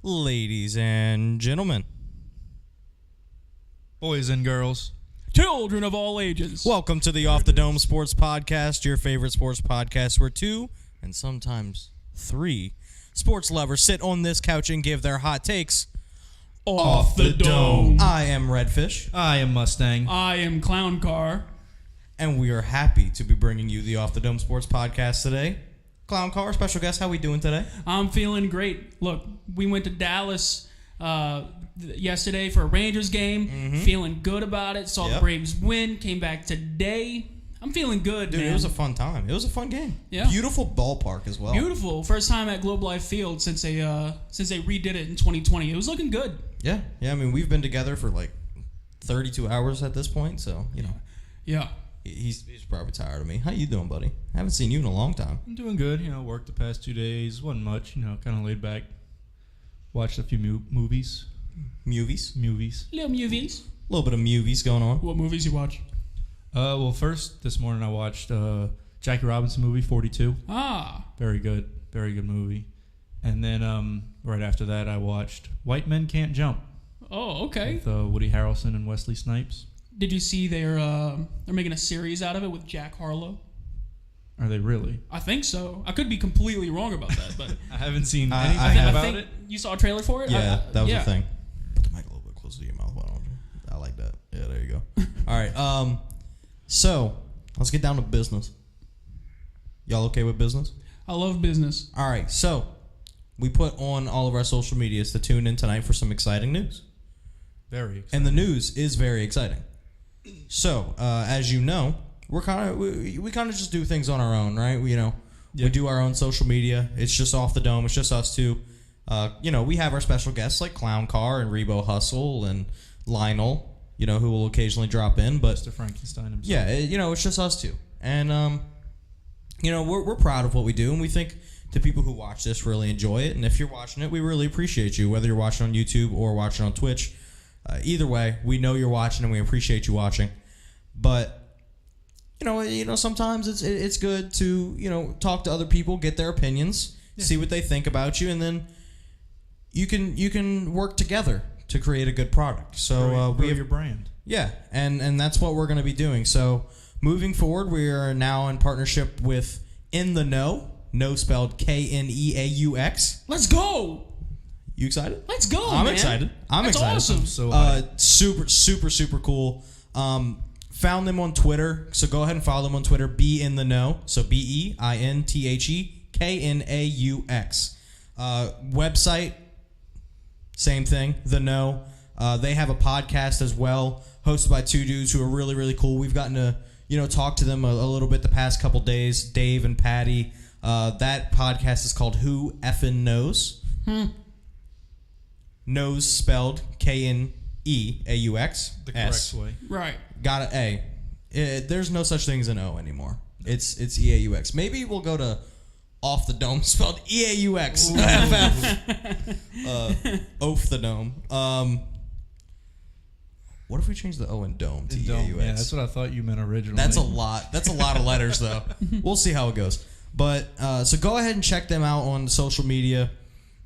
Ladies and gentlemen, boys and girls, children of all ages, welcome to the Off the Dome Sports Podcast, your favorite sports podcast where two, and sometimes three, sports lovers sit on this couch and give their hot takes. Off the Dome. I am Redfish, I am Mustang. I am Clown Car. and we are happy to be bringing you the Off the Dome Sports Podcast today. Clown Car, special guest, how we doing today? I'm feeling great. Look, we went to Dallas yesterday for a Rangers game. Feeling good about it. Saw the Braves win. Came back today. I'm feeling good, Dude, man. it was a fun time. It was a fun game. Yeah. Beautiful ballpark as well. Beautiful. First time at Globe Life Field since they redid it in 2020. It was looking good. Yeah. I mean, we've been together for like 32 hours at this point, so, you know. Yeah. He's probably tired of me. How you doing, buddy? I haven't seen you in a long time. I'm doing good. Worked the past 2 days. Wasn't much. Kind of laid back. Watched a few movies. Movies? Little movies. A little bit of movies going on. What movies you watch? Well, first, this morning I watched Jackie Robinson movie, 42. Ah. Very good. Very good movie. And then right after that, I watched White Men Can't Jump. Oh, okay. With Woody Harrelson and Wesley Snipes. Did you see they're making a series out of it with Jack Harlow? Are they really? I think so. I could be completely wrong about that, but I haven't seen I anything have- about I think it. you saw a trailer for it? Yeah, that was the thing. Put the mic a little bit closer to your mouth. Why don't you? I like that. Yeah, there you go. All right. So let's get down to business. Y'all okay with business? I love business. All right. So we put on all of our social medias to tune in tonight for some exciting news. Very exciting. And the news is very exciting. So, as you know, we kind of just do things on our own, right? We do our own social media. It's just Off the Dome. It's just us two. We have our special guests like Clown Car and Rebo Hustle and Lionel, who will occasionally drop in. But Mr. Frankenstein himself. yeah, it's just us two. And, we're proud of what we do. And we think the people who watch this really enjoy it. And if you're watching it, we really appreciate you, whether you're watching on YouTube or watching on Twitch. Either way, we know you're watching and we appreciate you watching. But sometimes it's good to talk to other people, get their opinions, see what they think about you, and then you can work together to create a good product. So grow your brand. Yeah, and that's what we're going to be doing. So moving forward, we are now in partnership with In the Know. No spelled Kneaux. Let's go. You excited? Let's go, I'm man. excited. I'm That's excited. awesome. So Super cool. Found them on Twitter, so go ahead and follow them on Twitter. Be in the Know. So BEINTHEKNAUX. Website, same thing. The Know. They have a podcast as well, hosted by two dudes who are really, really cool. We've gotten to talk to them a little bit the past couple days. Dave and Patty. That podcast is called Who Effin' Knows. Knows spelled Kneaux. the correct way. Right. Got an A. There's no such thing as an O anymore. It's EAUX. Maybe we'll go to Off the Dome spelled EAUX. Off the Dome. What if we change the O in Dome to EAUX? Yeah, that's what I thought you meant originally. That's a lot. That's a lot of letters, though. We'll see how it goes. But so go ahead and check them out on social media.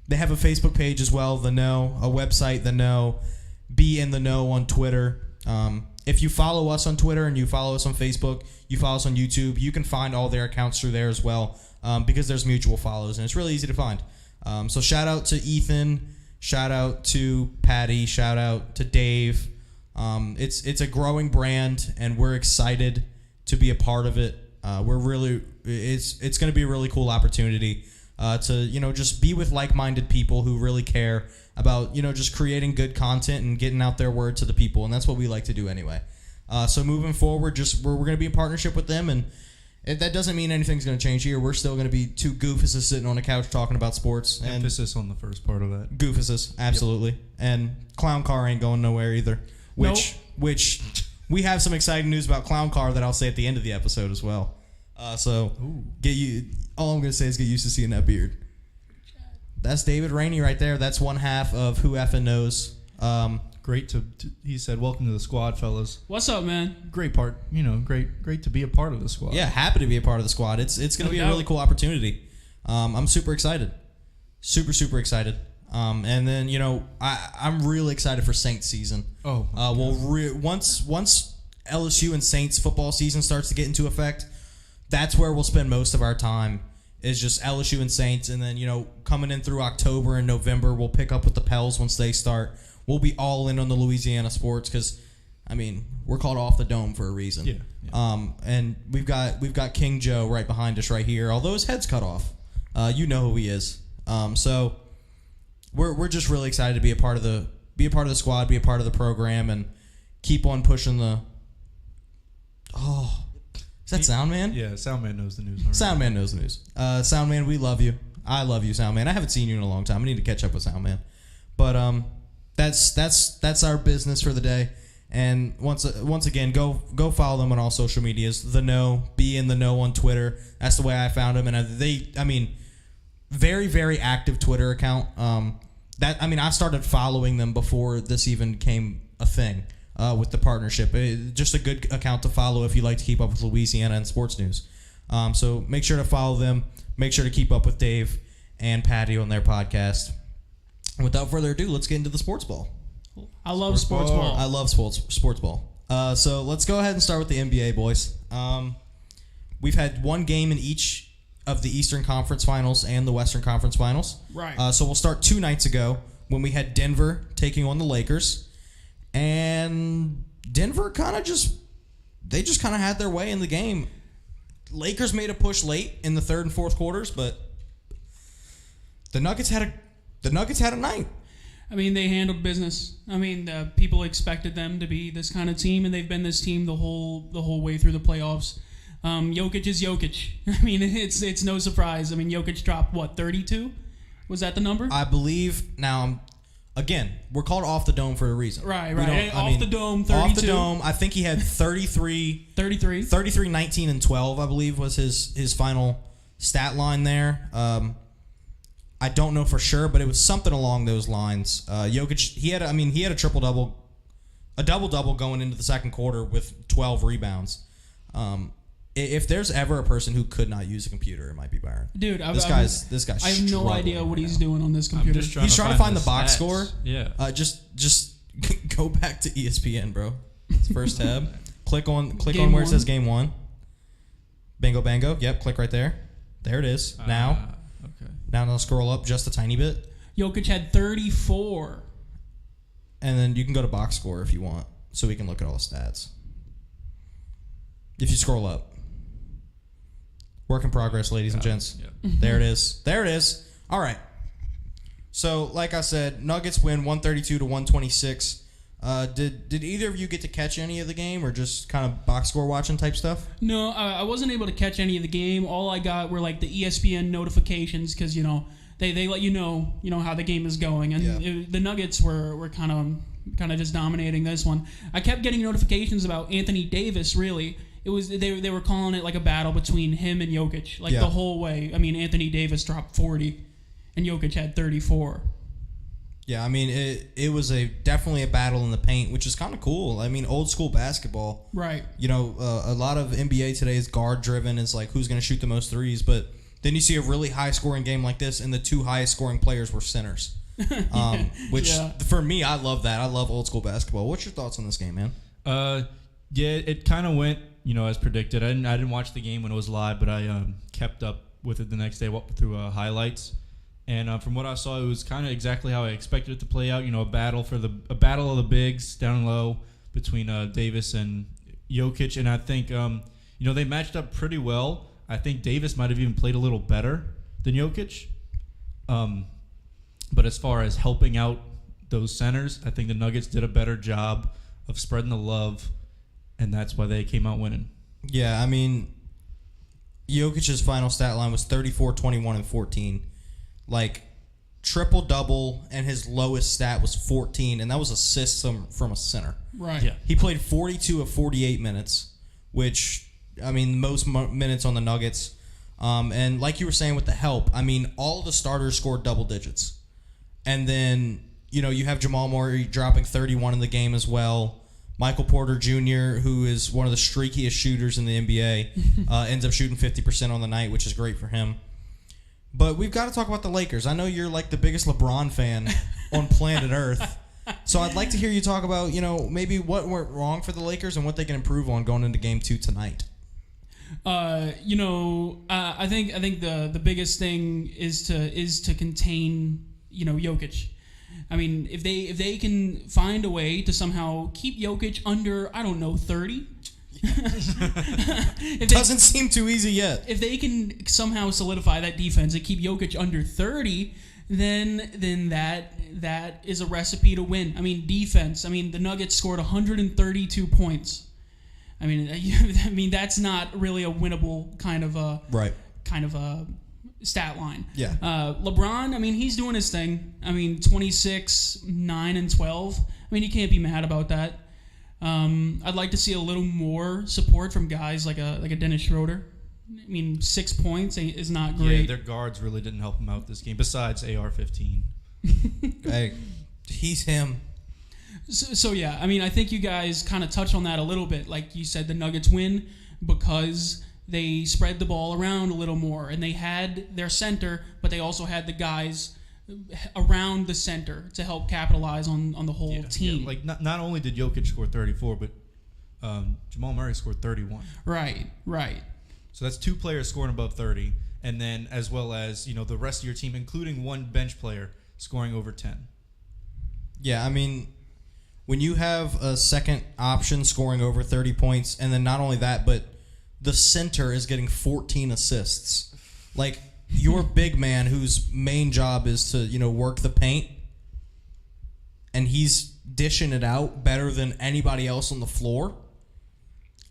They have a Facebook page as well, The Know, a website, The Know, Be in the Know on Twitter. If you follow us on Twitter and you follow us on Facebook, you follow us on YouTube, you can find all their accounts through there as well because there's mutual follows, and it's really easy to find. So shout out to Ethan, shout out to Patty, shout out to Dave. It's a growing brand, and we're excited to be a part of it. It's going to be a really cool opportunity to just be with like-minded people who really care about just creating good content and getting out their word to the people, and that's what we like to do anyway. So moving forward, we're going to be in partnership with them, and that doesn't mean anything's going to change here. We're still going to be two goofuses sitting on a couch talking about sports. And emphasis on the first part of that. Goofuses, absolutely. Yep. And Clown Car ain't going nowhere either. Which we have some exciting news about Clown Car that I'll say at the end of the episode as well. So all I'm going to say is get used to seeing that beard. That's David Rainey right there. That's one half of Who Effin' Knows. Great he said, welcome to the squad, fellas. What's up, man? Great part, great to be a part of the squad. Yeah, happy to be a part of the squad. It's going to be a really cool opportunity. I'm super excited. Super excited. And then I'm really excited for Saints season. Oh, Once LSU and Saints football season starts to get into effect, that's where we'll spend most of our time. Is just LSU and Saints, and then coming in through October and November, we'll pick up with the Pels once they start. We'll be all in on the Louisiana sports because, we're called Off the Dome for a reason. Yeah. And we've got King Joe right behind us right here, although his head's cut off. You know who he is. So we're just really excited to be a part of the squad, be a part of the program, and keep on pushing the. Oh. Is that Soundman? Yeah, Soundman knows the news. Soundman knows the news. Soundman, we love you. I love you, Soundman. I haven't seen you in a long time. I need to catch up with Soundman. But that's our business for the day. And once again, go follow them on all social medias. The Know, be in the know on Twitter. That's the way I found them. And very, very active Twitter account. I started following them before this even became a thing. With the partnership. Just a good account to follow if you like to keep up with Louisiana and sports news. So make sure to follow them. Make sure to keep up with Dave and Patty on their podcast. And without further ado, let's get into the sports ball. I love sports ball. I love sports ball. So let's go ahead and start with the NBA, boys. We've had one game in each of the Eastern Conference Finals and the Western Conference Finals. Right. So we'll start 2 nights ago when we had Denver taking on the Lakers. And Denver kind of just had their way in the game. Lakers made a push late in the third and fourth quarters, but the Nuggets had a night. They handled business. People expected them to be this kind of team, and they've been this team the whole way through the playoffs. Jokic is Jokic. It's no surprise. Jokic dropped 32? Was that the number? I believe now. Again, we're called Off the Dome for a reason. Right. Off the Dome, 32. Off the Dome, I think he had 33, 19, and 12, I believe, was his final stat line there. I don't know for sure, but it was something along those lines. Jokic, he had a triple-double, a double-double going into the second quarter with 12 rebounds. If there's ever a person who could not use a computer, it might be Byron. Dude, this guy's. I have no idea what he's doing on this computer. He's trying to find the box score. Yeah. Just go back to ESPN, bro. It's first tab. click on Game where it one. says Game 1. Bingo, bango. Yep, click right there. There it is. Now I'll scroll up just a tiny bit. Jokic had 34. And then you can go to box score if you want, so we can look at all the stats. If you scroll up. Work in progress, ladies and gents. Yep. There it is. All right. So, like I said, Nuggets win 132-126. Did either of you get to catch any of the game, or just kind of box score watching type stuff? No, I wasn't able to catch any of the game. All I got were like the ESPN notifications because they let you know how the game is going, and the Nuggets were kind of just dominating this one. I kept getting notifications about Anthony Davis. Really. It was they were calling it like a battle between him and Jokic, the whole way. Anthony Davis dropped 40, and Jokic had 34. Yeah, it was definitely a battle in the paint, which is kind of cool. Old school basketball. Right. A lot of NBA today is guard driven. It's like who's going to shoot the most threes, but then you see a really high scoring game like this, and the 2 highest scoring players were centers. Which for me, I love that. I love old school basketball. What's your thoughts on this game, man? Yeah, it kind of went as predicted. I didn't watch the game when it was live, but I kept up with it the next day through highlights. And from what I saw, it was kind of exactly how I expected it to play out. A battle of the bigs down low between Davis and Jokic, and I think they matched up pretty well. I think Davis might have even played a little better than Jokic. But as far as helping out those centers, I think the Nuggets did a better job of spreading the love, and that's why they came out winning. Yeah, Jokic's final stat line was 34, 21, and 14. Triple-double, and his lowest stat was 14, and that was assists from a center. Right. Yeah. He played 42 of 48 minutes, which, most minutes on the Nuggets. And like you were saying with the help, all of the starters scored double digits. And then, you have Jamal Murray dropping 31 in the game as well. Michael Porter Jr., who is one of the streakiest shooters in the NBA, ends up shooting 50% on the night, which is great for him. But we've got to talk about the Lakers. I know you're like the biggest LeBron fan on planet Earth. So I'd like to hear you talk about, maybe what went wrong for the Lakers and what they can improve on going into Game 2 tonight. I think the biggest thing is to contain Jokic. I mean, if they can find a way to somehow keep Jokic under 30. It doesn't seem too easy yet. If they can somehow solidify that defense and keep Jokic under 30, then that is a recipe to win. I mean, defense. I mean, the Nuggets scored 132 points. I mean, that's not really a winnable kind of a stat line. Yeah. LeBron, I mean, he's doing his thing. I mean, 26, 9, and 12. I mean, you can't be mad about that. I'd like to see a little more support from guys like a Dennis Schroeder. I mean, 6 points is not great. Yeah, their guards really didn't help him out this game, besides AR-15. Hey, he's him. So yeah, I mean, I think you guys kind of touched on that a little bit. Like you said, the Nuggets win because they spread the ball around a little more, and they had their center, but they also had the guys around the center to help capitalize on the whole team. Yeah, like not only did Jokic score 34, but Jamal Murray scored 31. Right. So that's 2 players scoring above 30, and then as well as the rest of your team, including one bench player, scoring over 10. Yeah, I mean, when you have a second option scoring over 30 points, and then not only that, but the center is getting 14 assists. Like, your big man whose main job is to, work the paint, and he's dishing it out better than anybody else on the floor.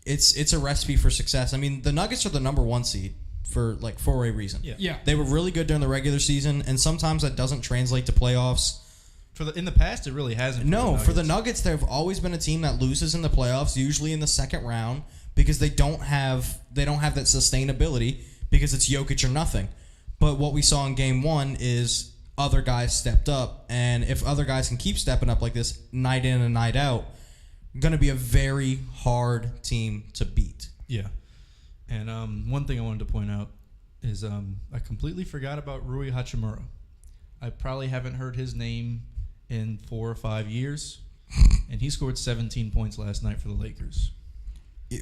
It's a recipe for success. I mean, the Nuggets are the number 1 seed for a reason. Yeah. They were really good during the regular season, and sometimes that doesn't translate to playoffs. In the past, it really hasn't. For the Nuggets, they've always been a team that loses in the playoffs, usually in the second round, because they don't have that sustainability, because it's Jokic or nothing. But what we saw in Game 1 is other guys stepped up, and if other guys can keep stepping up like this night in and night out, going to be a very hard team to beat. Yeah. And one thing I wanted to point out is I completely forgot about Rui Hachimura. I probably haven't heard his name in 4 or 5 years, and he scored 17 points last night for the Lakers.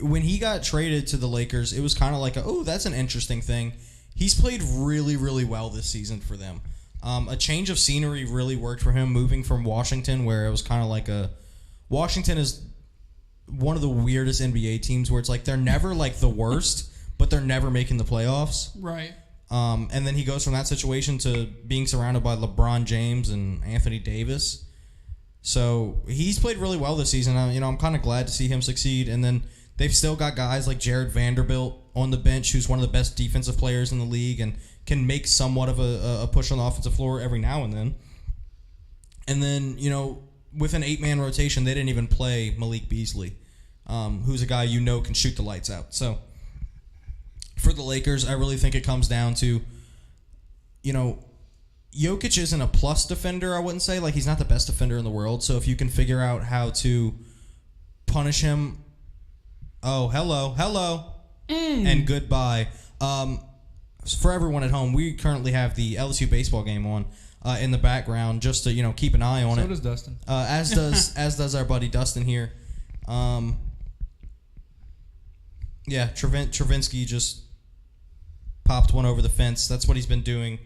When he got traded to the Lakers, it was kind of like, that's an interesting thing. He's played really, really well this season for them. A change of scenery really worked for him, moving from Washington, where it was kind of like Washington is one of the weirdest NBA teams where it's like they're never like the worst, but they're never making the playoffs. Right. And then he goes from that situation to being surrounded by LeBron James and Anthony Davis. So he's played really well this season. I'm kind of glad to see him succeed. And then they've still got guys like Jared Vanderbilt on the bench, who's one of the best defensive players in the league and can make somewhat of a push on the offensive floor every now and then. And then, with an 8-man rotation, they didn't even play Malik Beasley, who's a guy can shoot the lights out. So for the Lakers, I really think it comes down to, Jokic isn't a plus defender, I wouldn't say. Like, he's not the best defender in the world. So if you can figure out how to punish him, hello, and goodbye. For everyone at home, we currently have the LSU baseball game on in the background just to, keep an eye on it. So does Dustin. As does our buddy Dustin here. Travinsky just popped one over the fence. That's what he's been doing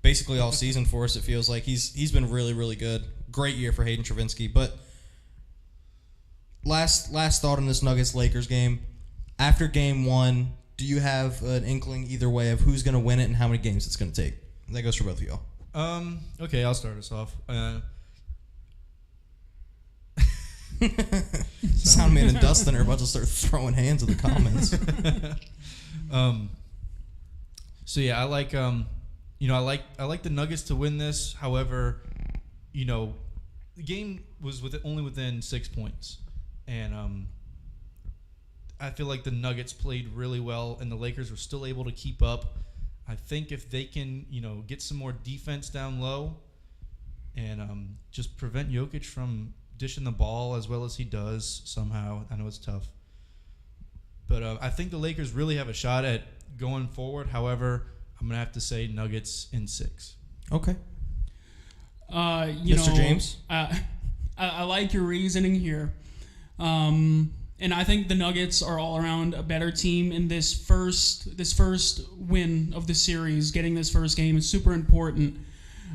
basically all season for us, it feels like. He's been really, really good. Great year for Hayden Travinsky. But last thought on this Nuggets-Lakers game. After Game 1, do you have an inkling either way of who's going to win it and how many games it's going to take? That goes for both of y'all. Okay, I'll start us off. Soundman and Dustin are about to start throwing hands in the comments. So yeah, I like I like the Nuggets to win this. However, the game was only within 6 points, and I feel like the Nuggets played really well, and the Lakers were still able to keep up. I think if they can, get some more defense down low, and just prevent Jokic from dishing the ball as well as he does somehow. I know it's tough, but I think the Lakers really have a shot at going forward. However, I'm going to have to say Nuggets in 6. Okay. Mr. James? I like your reasoning here. And I think the Nuggets are all around a better team in this first win of the series. Getting this first game is super important.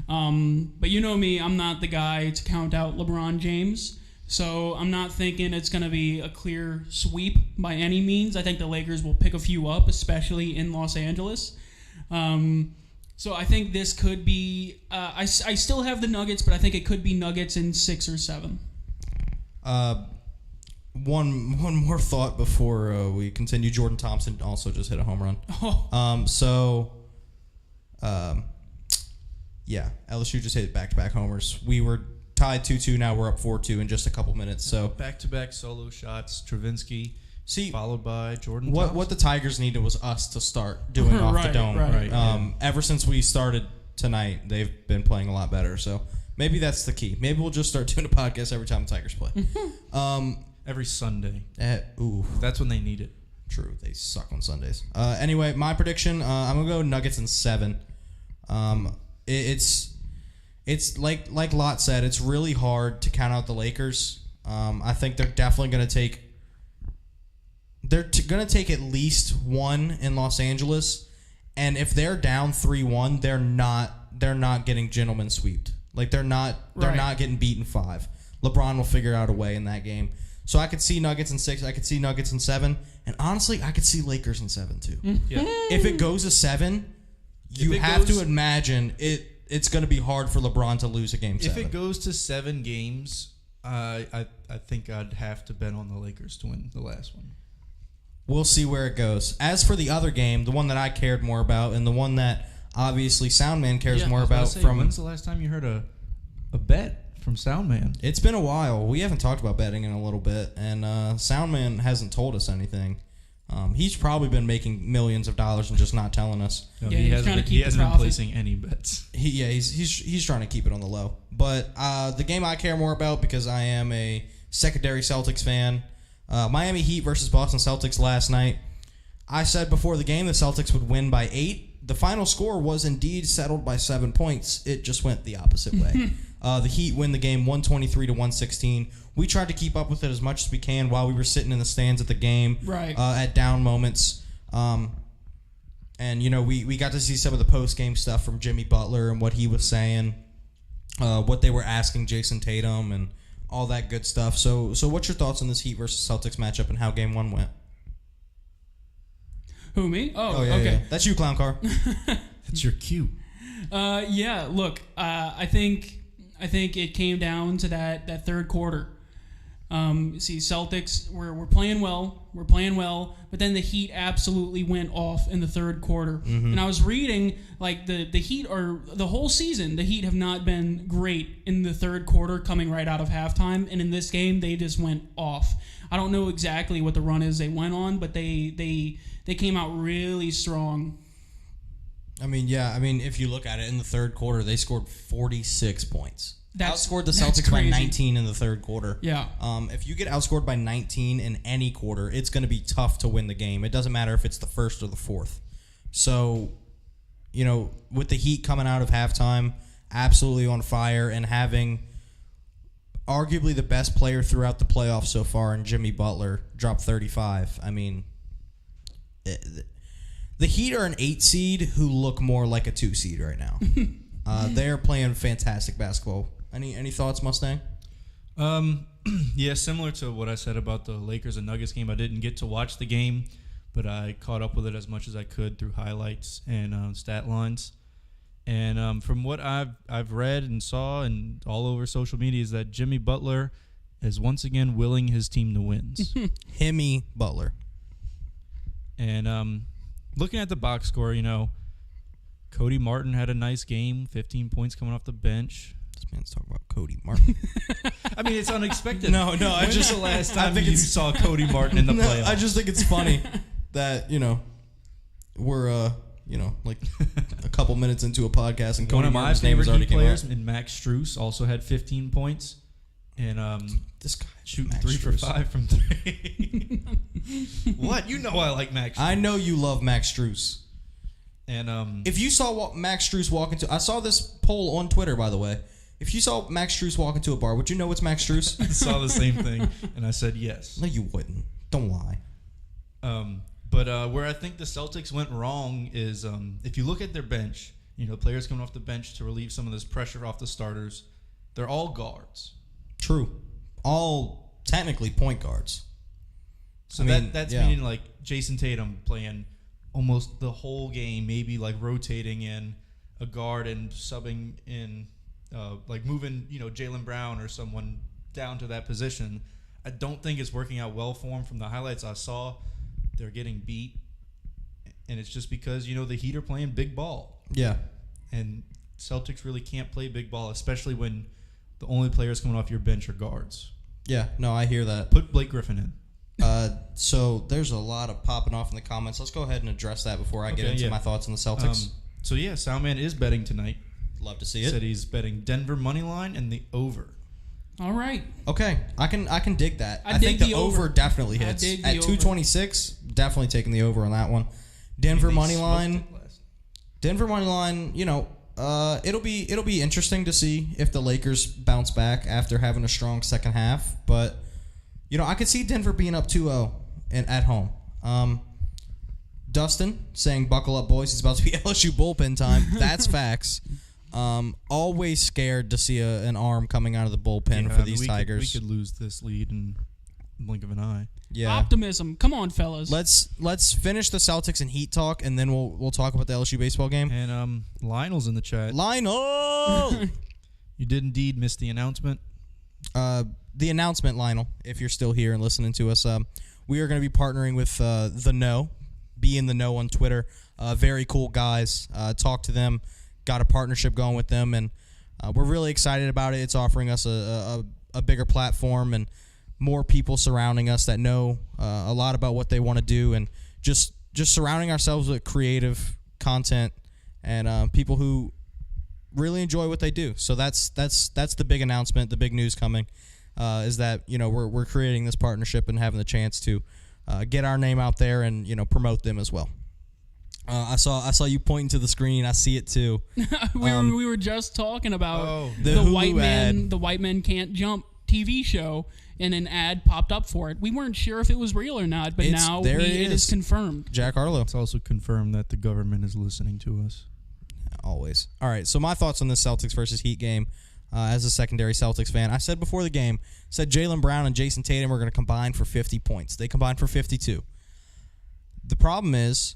But you know me, I'm not the guy to count out LeBron James. So I'm not thinking it's going to be a clear sweep by any means. I think the Lakers will pick a few up, especially in Los Angeles. So I think this could be... I still have the Nuggets, but I think it could be Nuggets in 6 or 7. One more thought before we continue. Jordan Thompson also just hit a home run. Yeah, LSU just hit back-to-back homers. We were tied 2-2. Now we're up 4-2 in just a couple minutes. So back-to-back solo shots. Stravinsky, see, followed by Jordan Thompson. What the Tigers needed was us to start doing off the dome. Right. Ever since we started tonight, they've been playing a lot better. So maybe that's the key. Maybe we'll just start doing a podcast every time the Tigers play. Every Sunday. Ooh, that's when they need it. True, they suck on Sundays. Anyway, my prediction: I'm gonna go Nuggets in 7. It's like Lot said, it's really hard to count out the Lakers. I think they're definitely gonna take. They're gonna take at least one in Los Angeles, and if they're down 3-1, they're not getting gentlemen sweeped. Like they're not getting beaten 5. LeBron will figure out a way in that game. So I could see Nuggets in 6. I could see Nuggets in 7. And honestly, I could see Lakers in 7 too. Yeah. If it goes to 7, you have to imagine it's going to be hard for LeBron to lose a game 7. If it goes to 7 games, I think I'd have to bet on the Lakers to win the last one. We'll see where it goes. As for the other game, the one that I cared more about and the one that obviously Soundman cares more about when's the last time you heard a bet from Soundman? It's been a while. We haven't talked about betting in a little bit, and Soundman hasn't told us anything. He's probably been making millions of dollars and just not telling us. No, he hasn't been placing any bets. He's trying to keep it on the low. But the game I care more about, because I am a secondary Celtics fan, Miami Heat versus Boston Celtics last night. I said before the game the Celtics would win by 8. The final score was indeed settled by 7 points. It just went the opposite way. The Heat win the game 123-116. We tried to keep up with it as much as we can while we were sitting in the stands at the game, at down moments. And, you know, we got to see some of the post-game stuff from Jimmy Butler and what he was saying, what they were asking Jason Tatum and all that good stuff. So what's your thoughts on this Heat versus Celtics matchup and how Game 1 went? Who, me? Oh, yeah, okay. Yeah. That's you, Clown Car. That's your cue. Yeah, look, I think it came down to that third quarter. See, Celtics, we're playing well, but then the Heat absolutely went off in the third quarter. Mm-hmm. And I was reading, like, the Heat are, the whole season, the Heat have not been great in the third quarter coming right out of halftime, and in this game, they just went off. I don't know exactly what the run is they went on, but they came out really strong. I mean, if you look at it, in the third quarter, they scored 46 points. Outscored the Celtics by 19 in the third quarter. Yeah. If you get outscored by 19 in any quarter, it's going to be tough to win the game. It doesn't matter if it's the first or the fourth. So, you know, with the Heat coming out of halftime, absolutely on fire, and having arguably the best player throughout the playoffs so far in Jimmy Butler drop 35. I mean, the Heat are an 8 seed who look more like a 2 seed right now. They're playing fantastic basketball. Any thoughts, Mustang? Yeah, similar to what I said about the Lakers and Nuggets game. I didn't get to watch the game, but I caught up with it as much as I could through highlights and stat lines. And from what I've read and saw and all over social media is that Jimmy Butler is once again willing his team to wins. Himmy Butler. And looking at the box score, you know, Cody Martin had a nice game, 15 points coming off the bench. This man's talking about Cody Martin. I mean, it's unexpected. No. When's the last time you saw Cody Martin in the playoffs? I just think it's funny that, you know, we're, like a couple minutes into a podcast and Cody Martin's name has already players, and Max Strus also had 15 points. And this guy shooting 3 for 5 from 3. What? You know I like Max Strus. I know you love Max Strus. And if you saw Max Strus walk into, I saw this poll on Twitter, by the way. If you saw Max Strus walk into a bar, would you know it's Max Strus? I saw the same thing, and I said yes. No, you wouldn't. Don't lie. But where I think the Celtics went wrong is if you look at their bench, players coming off the bench to relieve some of this pressure off the starters, they're all guards. True. All technically point guards. So that's meaning like Jason Tatum playing almost the whole game, maybe like rotating in a guard and subbing in, like moving, Jaylen Brown or someone down to that position. I don't think it's working out well for him. From the highlights I saw, they're getting beat, and it's just because the Heat are playing big ball. Yeah. And Celtics really can't play big ball, especially when the only players coming off your bench are guards. Yeah, no, I hear that. Put Blake Griffin in. So there's a lot of popping off in the comments. Let's go ahead and address that before I get into my thoughts on the Celtics. Soundman is betting tonight. Love to see it. Said he's betting Denver money line and the over. All right. Okay, I can dig that. I dig think the over. over definitely hits I dig at the 226. Definitely taking the over on that one. Denver money line. Denver money line. It'll be interesting to see if the Lakers bounce back after having a strong second half. But I could see Denver being up 2-0 and at home. Dustin saying, "Buckle up, boys! It's about to be LSU bullpen time." That's facts. Always scared to see an arm coming out of the bullpen for these Tigers. We could lose this lead in the blink of an eye. Yeah. Optimism. Come on, fellas. Let's finish the Celtics and Heat talk, and then we'll talk about the LSU baseball game. And Lionel's in the chat. Lionel, you did indeed miss the announcement. The announcement, Lionel, if you're still here and listening to us, we are going to be partnering with The Know, Be in the Know on Twitter. Very cool guys. Talk to them. Got a partnership going with them, and we're really excited about it. It's offering us a bigger platform and more people surrounding us that know a lot about what they want to do, and just surrounding ourselves with creative content and people who really enjoy what they do. So that's the big announcement, the big news coming, is that we're creating this partnership and having the chance to get our name out there and promote them as well. I saw you pointing to the screen. I see it too. we were just talking about the white Hulu man. ad. The White Men Can't Jump TV show, and an ad popped up for it. We weren't sure if it was real or not, but now it is confirmed. Jack Harlow. It's also confirmed that the government is listening to us. Always. All right, so my thoughts on the Celtics versus Heat game as a secondary Celtics fan. I said before the game, Jaylen Brown and Jason Tatum were going to combine for 50 points. They combined for 52. The problem is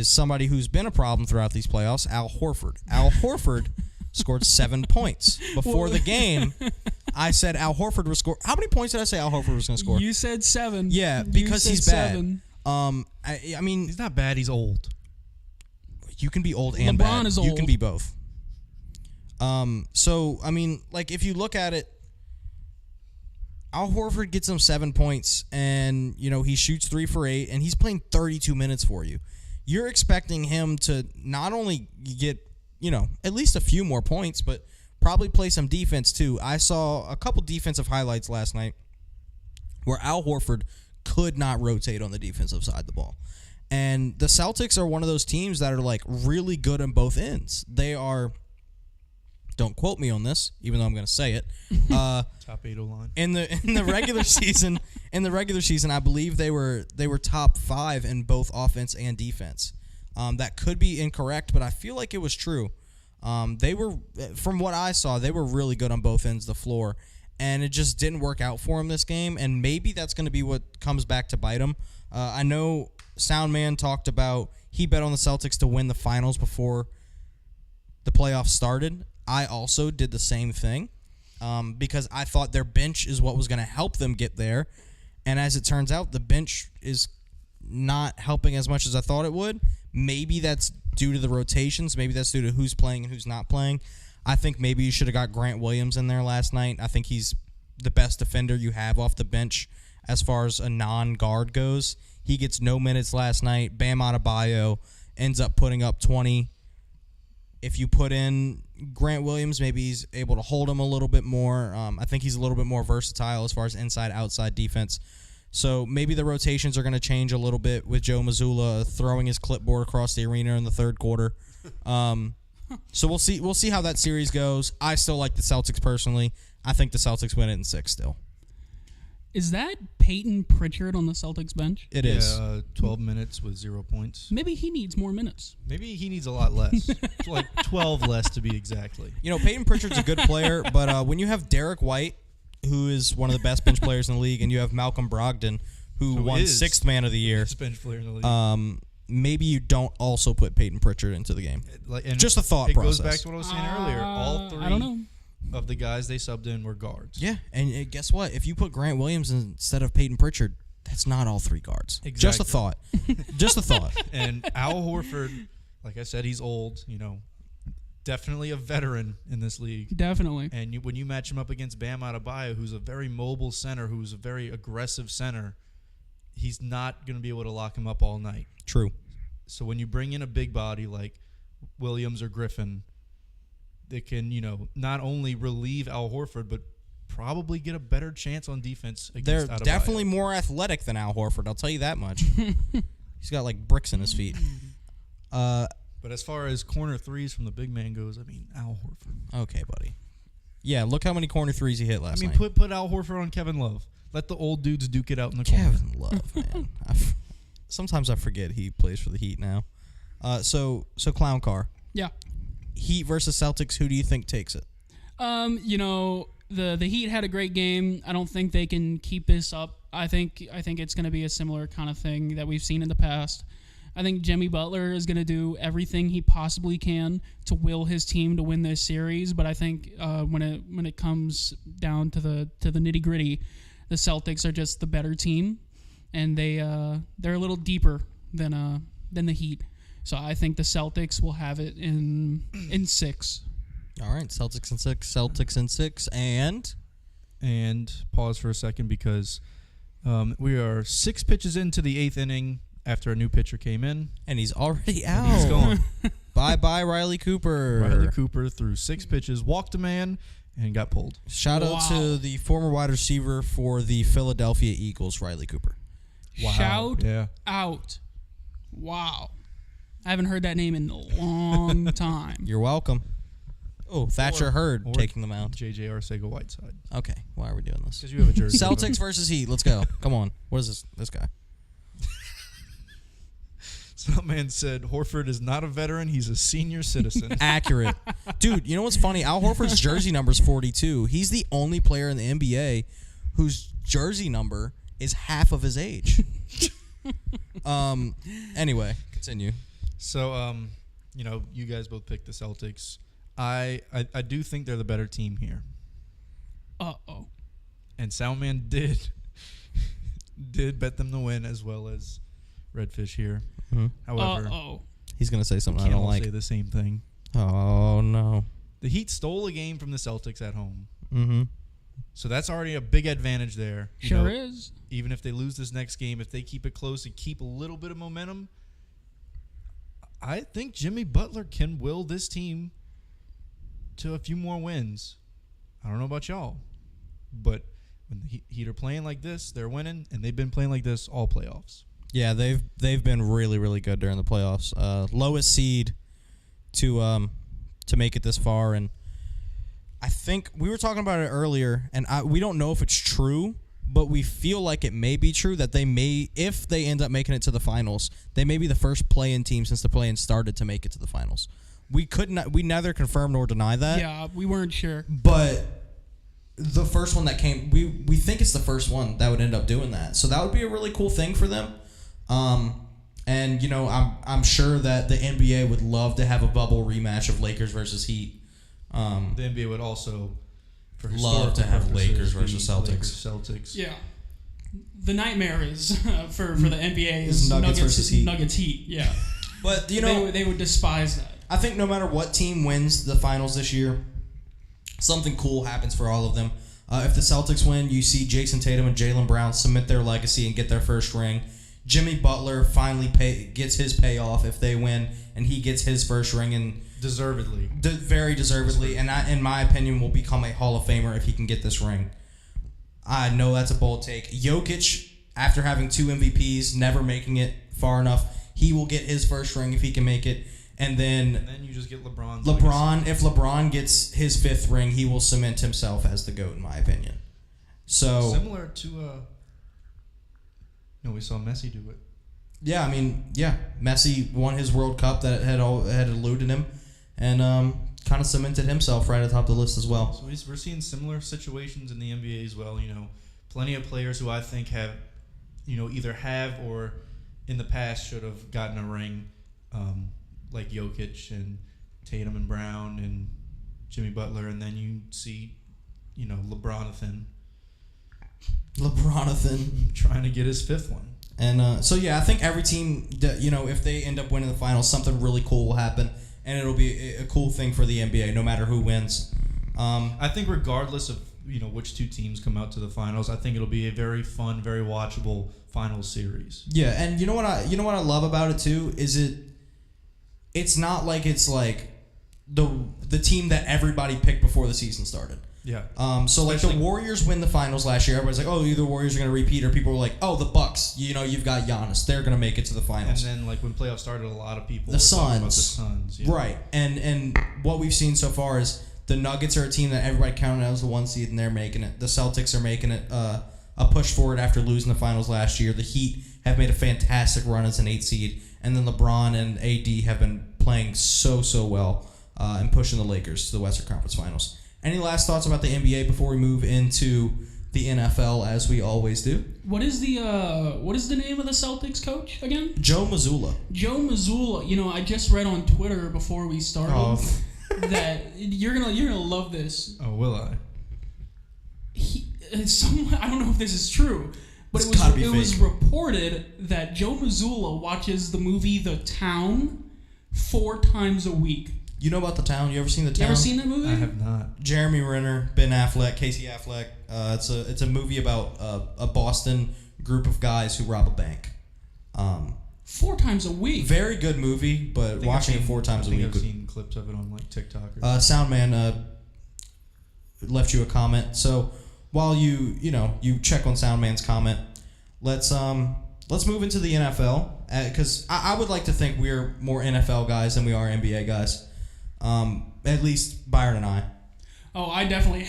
somebody who's been a problem throughout these playoffs, Al Horford. Al Horford scored 7 points. Before the game, I said Al Horford would score. How many points did I say Al Horford was going to score? You said 7. Yeah, because he's bad. 7. I mean, he's not bad. He's old. You can be old and LeBron bad. is old. You can be both. So, I mean, like, if you look at it, Al Horford gets him 7 points, and, he shoots 3 for 8, and he's playing 32 minutes for you. You're expecting him to not only get, at least a few more points, but probably play some defense too. I saw a couple defensive highlights last night where Al Horford could not rotate on the defensive side of the ball. And the Celtics are one of those teams that are like really good on both ends. They are, don't quote me on this, even though I'm going to say it. Top 8 O-line. In the regular season, I believe they were top 5 in both offense and defense. That could be incorrect, but I feel like it was true. They were, from what I saw, they were really good on both ends of the floor, and it just didn't work out for them this game. And maybe that's going to be what comes back to bite them. I know Soundman talked about he bet on the Celtics to win the finals before the playoffs started. I also did the same thing because I thought their bench is what was going to help them get there. And as it turns out, the bench is not helping as much as I thought it would. Maybe that's due to the rotations. Maybe that's due to who's playing and who's not playing. I think maybe you should have got Grant Williams in there last night. I think he's the best defender you have off the bench as far as a non-guard goes. He gets no minutes last night. Bam Adebayo ends up putting up 20. If you put in Grant Williams, maybe he's able to hold him a little bit more. I think he's a little bit more versatile as far as inside-outside defense. So maybe the rotations are going to change a little bit with Joe Mazzulla throwing his clipboard across the arena in the third quarter. So we'll see. We'll see how that series goes. I still like the Celtics personally. I think the Celtics win it in 6 still. Is that Peyton Pritchard on the Celtics bench? It is. 12 minutes with 0 points. Maybe he needs more minutes. Maybe he needs a lot less. Like 12 less to be exactly. You know, Peyton Pritchard's a good player, but when you have Derek White, who is one of the best bench players in the league, and you have Malcolm Brogdon, who won 6th Man of the Year, Best bench player in the league. maybe you don't also put Peyton Pritchard into the game. And just a thought process. It goes back to what I was saying earlier. All 3 I don't know. of the guys they subbed in were guards. Yeah, and guess what? If you put Grant Williams instead of Peyton Pritchard, that's not all 3 guards. Exactly. Just a thought. Just a thought. And Al Horford, like I said, he's old, definitely a veteran in this league. Definitely. And when you match him up against Bam Adebayo, who's a very mobile center, who's a very aggressive center, he's not going to be able to lock him up all night. True. So when you bring in a big body like Williams or Griffin, they can, not only relieve Al Horford, but probably get a better chance on defense against They're Adebayo. definitely more athletic than Al Horford, I'll tell you that much. He's got like bricks in his feet. But as far as corner threes from the big man goes, Al Horford. Okay, buddy. Yeah, look how many corner threes he hit last night. Put Al Horford on Kevin Love. Let the old dudes duke it out in the corner. Kevin Love, man. Sometimes I forget he plays for the Heat now. So Clown Car. Yeah. Heat versus Celtics, who do you think takes it? The Heat had a great game. I don't think they can keep this up. I think it's going to be a similar kind of thing that we've seen in the past. I think Jimmy Butler is going to do everything he possibly can to will his team to win this series. But I think when it comes down to the nitty gritty, the Celtics are just the better team, and they're a little deeper than the Heat. So I think the Celtics will have it in 6. All right, Celtics in 6. Celtics in 6, And pause for a second because we are 6 pitches into the 8th inning after a new pitcher came in. and he's already out. And he's gone. Bye, Riley Cooper. Riley Cooper threw 6 pitches, walked a man, and got pulled. Shout out to the former wide receiver for the Philadelphia Eagles, Riley Cooper. Wow. Shout Yeah. out. Wow. I haven't heard that name in a long time. You're welcome. Oh, Thatcher Hurd or taking the mound. J.J. Arcega-Whiteside. Okay, why are we doing this? Because you have a jersey. Celtics versus Heat. Let's go. Come on. What is this guy? Some man said Horford is not a veteran. He's a senior citizen. Accurate. Dude, you know what's funny? Al Horford's jersey number is 42. He's the only player in the NBA whose jersey number is half of his age. Anyway, continue. So, you guys both picked the Celtics. I do think they're the better team here. Uh-oh. And Soundman did bet them to win as well as Redfish here. Mm-hmm. However, He's going to say something I can't don't all like. say the same thing. Oh, no. The Heat stole a game from the Celtics at home. Mm-hmm. So that's already a big advantage there. Sure is. Even if they lose this next game, if they keep it close and keep a little bit of momentum, I think Jimmy Butler can will this team to a few more wins. I don't know about y'all, but when the Heat are playing like this, they're winning, and they've been playing like this all playoffs. Yeah, they've been really, really good during the playoffs. Lowest seed to make it this far, and I think we were talking about it earlier, and we don't know if it's true, but we feel like it may be true that they may, if they end up making it to the finals, they may be the first play-in team since the play-in started to make it to the finals. We neither confirm nor deny that. Yeah, we weren't sure. But the first one that came, we think it's the first one that would end up doing that. So that would be a really cool thing for them. And I'm sure that the NBA would love to have a bubble rematch of Lakers versus Heat. The NBA would also love to have Lakers versus Celtics. Yeah. The nightmare is for the NBA is Nuggets versus Heat. Nuggets Heat, yeah. But they would despise that. I think no matter what team wins the finals this year, something cool happens for all of them. If the Celtics win, you see Jason Tatum and Jaylen Brown submit their legacy and get their first ring. Jimmy Butler finally gets his payoff if they win, and he gets his first ring, and Deservedly. Very deservedly, and in my opinion, will become a Hall of Famer if he can get this ring. I know that's a bold take. Jokic, after having 2 MVPs, never making it far enough, he will get his first ring if he can make it. And then you just get LeBron. If LeBron gets his 5th ring, he will cement himself as the GOAT, in my opinion. So similar to, we saw Messi do it. Yeah, I mean, Messi won his World Cup that had eluded him, and kind of cemented himself right atop the list as well. So we're seeing similar situations in the NBA as well. Plenty of players who I think have, either have or in the past should have gotten a ring, like Jokic and Tatum and Brown and Jimmy Butler, and then you see, LeBronathan trying to get his 5th one. And I think every team, if they end up winning the finals, something really cool will happen, and it'll be a cool thing for the NBA, no matter who wins. I think regardless of which 2 teams come out to the finals, I think it'll be a very fun, very watchable finals series. Yeah, and you know what I love about it too is it's not like it's like the team that everybody picked before the season started. Yeah. Like the Warriors win the finals last year. Everybody's like, oh, either the Warriors are going to repeat, or people were like, oh, the Bucks. You've got Giannis. They're going to make it to the finals. And then, like, when playoffs started, a lot of people were talking about the Suns. Right. And what we've seen so far is the Nuggets are a team that everybody counted as the 1 seed, and they're making it. The Celtics are making it a push forward after losing the finals last year. The Heat have made a fantastic run as an 8 seed. And then LeBron and AD have been playing so well and pushing the Lakers to the Western Conference Finals. Any last thoughts about the NBA before we move into the NFL, as we always do? What is the name of the Celtics coach again? Joe Mazzulla. Joe Mazzulla. I just read on Twitter before we started that you're gonna love this. Oh, will I? I don't know if this is true, but it was reported that Joe Mazzulla watches the movie The Town 4 times a week. You know about The Town? You ever seen The Town? You ever seen that movie? I have not. Jeremy Renner, Ben Affleck, Casey Affleck. It's a movie about a Boston group of guys who rob a bank. 4 times a week. Very good movie, but watching it 4 times a week. I've seen clips of it on like TikTok. Soundman left you a comment. So while you check on Soundman's comment, let's move into the NFL, because I would like to think we're more NFL guys than we are NBA guys. At least Byron and I. Oh, I definitely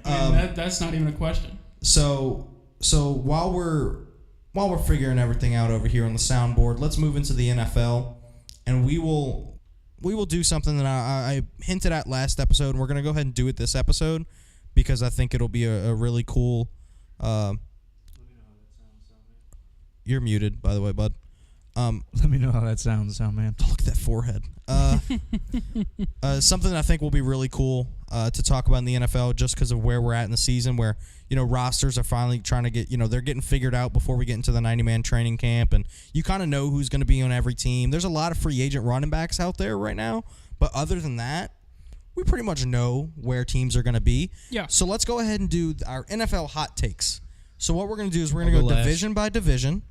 am. That's not even a question. So while we're figuring everything out over here on the soundboard, let's move into the NFL, and we will do something that I hinted at last episode, and we're gonna go ahead and do it this episode because I think it'll be a really cool. You're muted, by the way, bud. Let me know how that sounds, man. Look at that forehead. Something that I think will be really cool to talk about in the NFL, just because of where we're at in the season, where rosters are finally trying to get they're getting figured out before we get into the 90-man training camp, and you kind of know who's going to be on every team. There's a lot of free agent running backs out there right now, but other than that, we pretty much know where teams are going to be. Yeah. So let's go ahead and do our NFL hot takes. So what we're going to do is we're going to go division by division.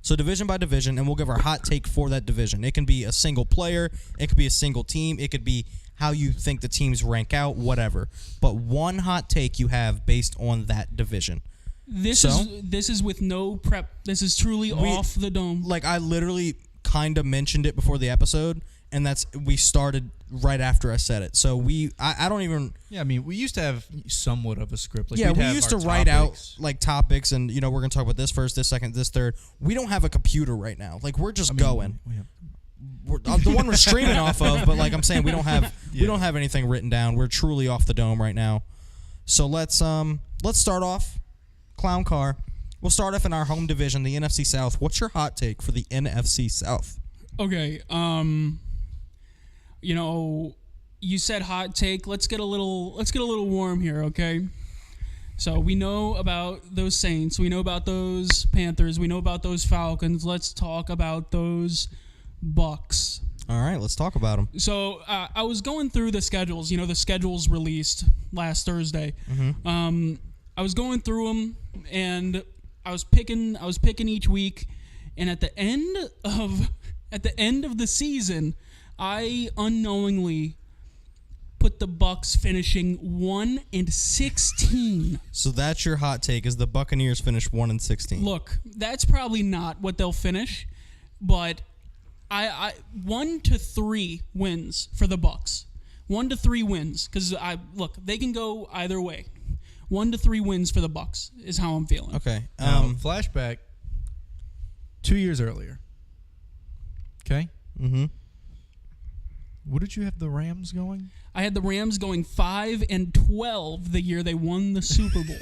So division by division, and we'll give our hot take for that division. It can be a single player. It could be a single team. It could be how you think the teams rank out, whatever. But one hot take you have based on that division. This is with no prep. This is truly off the dome. Like, I literally kind of mentioned it before the episode, and we started right after I said it. So I don't even... Yeah, I mean, we used to have somewhat of a script. Like, yeah, we used to write out, like, topics, and, we're going to talk about this first, this second, this third. We don't have a computer right now. Like, we're just going. We're, the one we're streaming off of, but, like I'm saying, we don't have anything written down. We're truly off the dome right now. So let's start off, Clown Car. We'll start off in our home division, the NFC South. What's your hot take for the NFC South? Okay, you said hot take. Let's get a little warm here, okay? So we know about those Saints. We know about those Panthers. We know about those Falcons. Let's talk about those Bucks. All right, let's talk about them. So I was going through the schedules. The schedules released last Thursday. Mm-hmm. I was going through them, and I was picking each week. And at the end of the season, I unknowingly put the Bucks finishing 1-16. So that's your hot take: is the Buccaneers finish 1-16? Look, that's probably not what they'll finish, but I 1 to 3 wins for the Bucks. 1 to 3 wins, because they can go either way. 1 to 3 wins for the Bucks is how I'm feeling. Okay. Now, flashback 2 years earlier. Okay. Mm-hmm. What did you have the Rams going? I had the Rams going 5-12 the year they won the Super Bowl.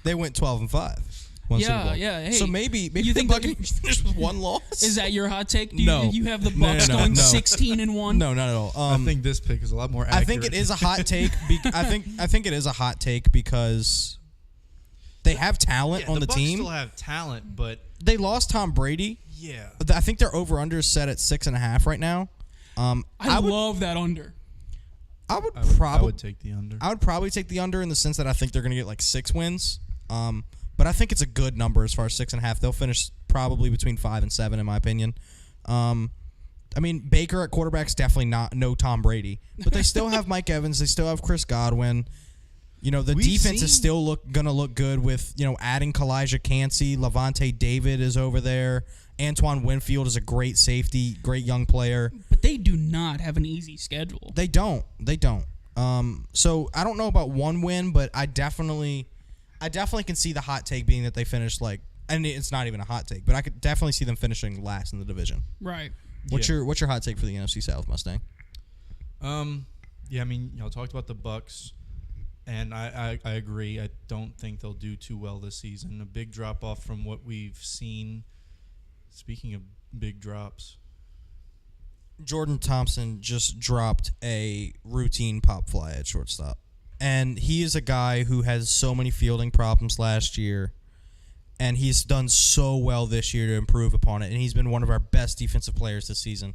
They went 12-5. Yeah. Hey, so maybe you the think Buccaneers finished with one loss. Is that your hot take? No. You have the Bucks going 16-1. No, not at all. I think this pick is a lot more accurate. I think it is a hot take. I think it is a hot take because they have talent on the Bucks team. Still have talent, but They lost Tom Brady. yeah, I think their over/under is set at 6.5 right now. I love that under. I would I would take the under. I would probably take the under in the sense that I think they're going to get like 6 wins. But I think it's a good number as far as 6.5. They'll finish probably between 5 and 7 in my opinion. I mean, Baker at quarterback's definitely no Tom Brady, but they still have Mike Evans. They still have Chris Godwin. You know, the defense is still going to look good with, you know, adding Kalijah Cansey. Levante David is over there. Antoine Winfield is a great safety, great young player. But they do not have an easy schedule. They don't. So I don't know about one win, but I definitely can see the hot take being that they finish like, and it's not even a hot take, but I could definitely see them finishing last in the division. Right. What's your hot take for the NFC South, Mustang? Yeah, I mean, talked about the Bucks, and I agree. I don't think they'll do too well this season. A big drop off from what we've seen. Speaking of big drops, Jordan Thompson just dropped a routine pop fly at shortstop. And he is a guy who has so many fielding problems last year, and he's done so well this year to improve upon it. And he's been one of our best defensive players this season,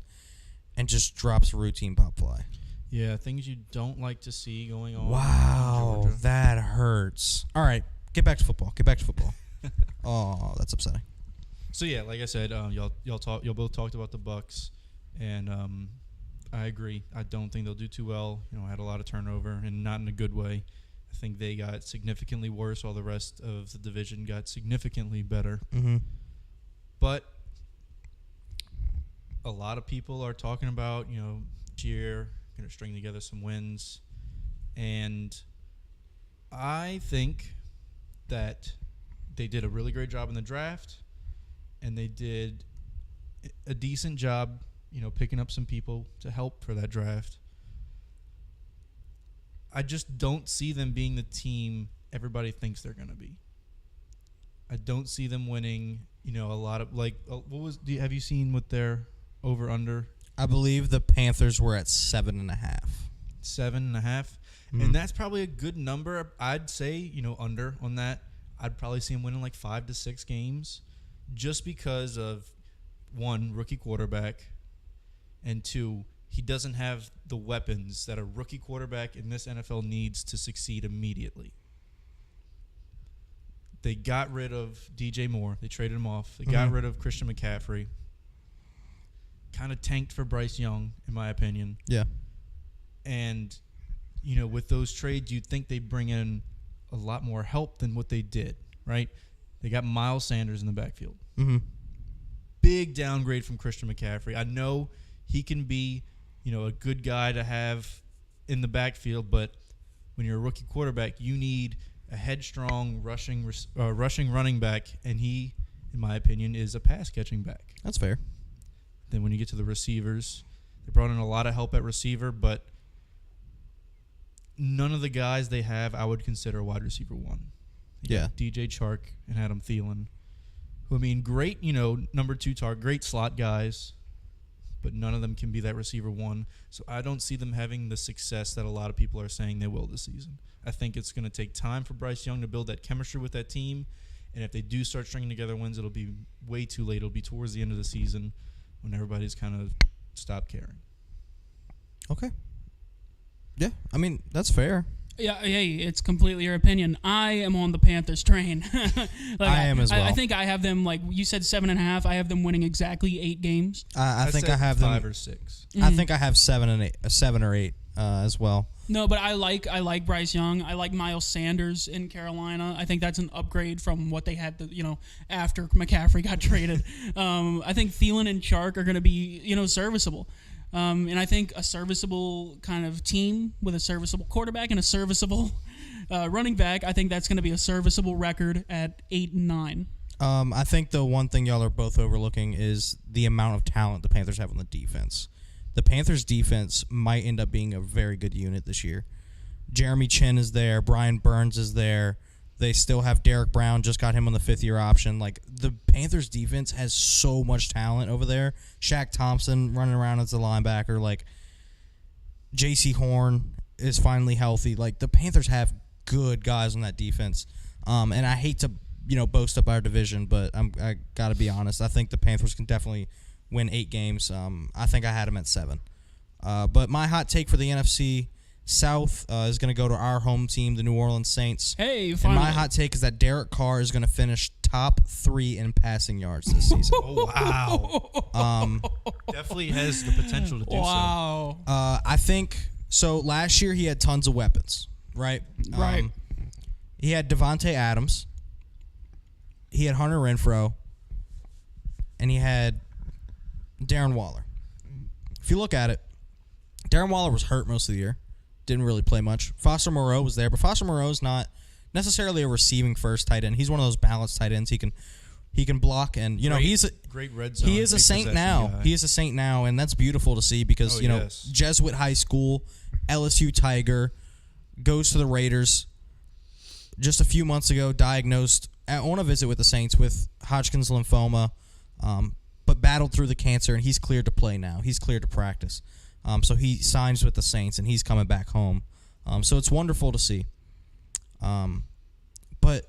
and just drops a routine pop fly. yeah, things you don't like to see going on. Wow, in Georgia. that hurts. All right, get back to football. Oh, that's upsetting. So yeah, like I said, y'all both talked about the Bucks, and I agree. I don't think they'll do too well. Had a lot of turnover, and not in a good way. I think they got significantly worse, while the rest of the division got significantly better. Mm-hmm. But a lot of people are talking about, this year going to string together some wins, and I think that they did a really great job in the draft, and they did a decent job, picking up some people to help for that draft. I just don't see them being the team everybody thinks they're going to be. I don't see them winning, a lot of, have you seen what their over-under? I believe the Panthers were at 7.5. 7.5. Mm-hmm. And that's probably a good number. I'd say, under on that. I'd probably see them winning like 5 to 6 games, just because of, 1, rookie quarterback, and 2, he doesn't have the weapons that a rookie quarterback in this NFL needs to succeed immediately. They got rid of DJ Moore. They traded him off. They got rid of Christian McCaffrey. Kind of tanked for Bryce Young, in my opinion. Yeah. And, with those trades, you'd think they bring in a lot more help than what they did, right? They got Miles Sanders in the backfield. Mm-hmm. Big downgrade from Christian McCaffrey. I know he can be, a good guy to have in the backfield, but when you're a rookie quarterback, you need a headstrong rushing running back, and he, in my opinion, is a pass-catching back. That's fair. Then when you get to the receivers, they brought in a lot of help at receiver, but none of the guys they have I would consider wide receiver 1. Yeah. DJ Chark and Adam Thielen, who, great, number 2 target, great slot guys, but none of them can be that receiver 1. So I don't see them having the success that a lot of people are saying they will this season. I think it's going to take time for Bryce Young to build that chemistry with that team, and if they do start stringing together wins, it'll be way too late. It'll be towards the end of the season when everybody's kind of stopped caring. Okay. Yeah, that's fair. Yeah, hey, it's completely your opinion. I am on the Panthers train. I am as well. I think I have them, like you said, 7.5. I have them winning exactly 8 games. I think I have them 5 or 6. I think I have 7 or 8. as well. No, but I like Bryce Young. I like Miles Sanders in Carolina. I think that's an upgrade from what they had, after McCaffrey got traded. I think Thielen and Chark are going to be, serviceable. And I think a serviceable kind of team with a serviceable quarterback and a serviceable running back, I think that's going to be a serviceable record at 8-9. I think the one thing y'all are both overlooking is the amount of talent the Panthers have on the defense. The Panthers' defense might end up being a very good unit this year. Jeremy Chin is there. Brian Burns is there. They still have Derek Brown. Just got him on the 5th-year option. Like, the Panthers' defense has so much talent over there. Shaq Thompson running around as a linebacker. Like, J.C. Horn is finally healthy. Like, the Panthers have good guys on that defense. And I hate to, boast up our division, but I got to be honest. I think the Panthers can definitely win 8 games. I think I had them at 7. But my hot take for the NFC South is going to go to our home team, the New Orleans Saints. Hey, finally. And my hot take is that Derek Carr is going to finish top 3 in passing yards this season. Oh, wow. Definitely has the potential to do so. Wow. I think, so last year he had tons of weapons, right? Right. He had Devontae Adams. He had Hunter Renfrow. And he had Darren Waller. If you look at it, Darren Waller was hurt most of the year. Didn't really play much. Foster Moreau was there, but Foster Moreau's not necessarily a receiving first tight end. He's one of those balanced tight ends. He can block, and he's a great red zone. He is a Saint now. Guy. He is a Saint now, and that's beautiful to see because Jesuit High School, LSU Tiger, goes to the Raiders. Just a few months ago, diagnosed on a visit with the Saints with Hodgkin's lymphoma, but battled through the cancer, and he's cleared to play now. He's cleared to practice. So he signs with the Saints, and he's coming back home. So it's wonderful to see. But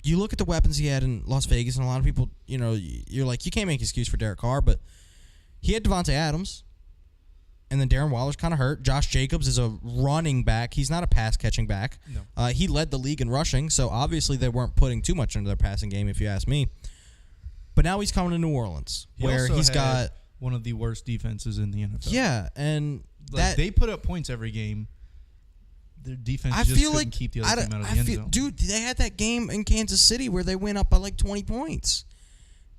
you look at the weapons he had in Las Vegas, and a lot of people, you're like, you can't make an excuse for Derek Carr, but he had Devontae Adams, and then Darren Waller's kind of hurt. Josh Jacobs is a running back. He's not a pass-catching back. No. He led the league in rushing, so obviously they weren't putting too much into their passing game, if you ask me. But now he's coming to New Orleans, where he's got one of the worst defenses in the NFL. Yeah, and they put up points every game. Their defense couldn't keep the other team out of the end zone. Dude, they had that game in Kansas City where they went up by like 20 points.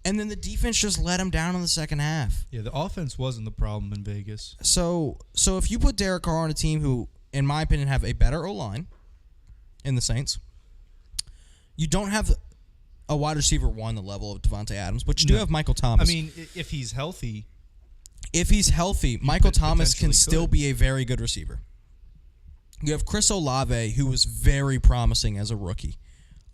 And then the defense just let them down in the second half. Yeah, the offense wasn't the problem in Vegas. So if you put Derek Carr on a team who, in my opinion, have a better O-line in the Saints, you don't have a wide receiver one the level of Devontae Adams, but you do have Michael Thomas. I mean, if he's healthy, Michael Thomas can still be a very good receiver. You have Chris Olave, who was very promising as a rookie.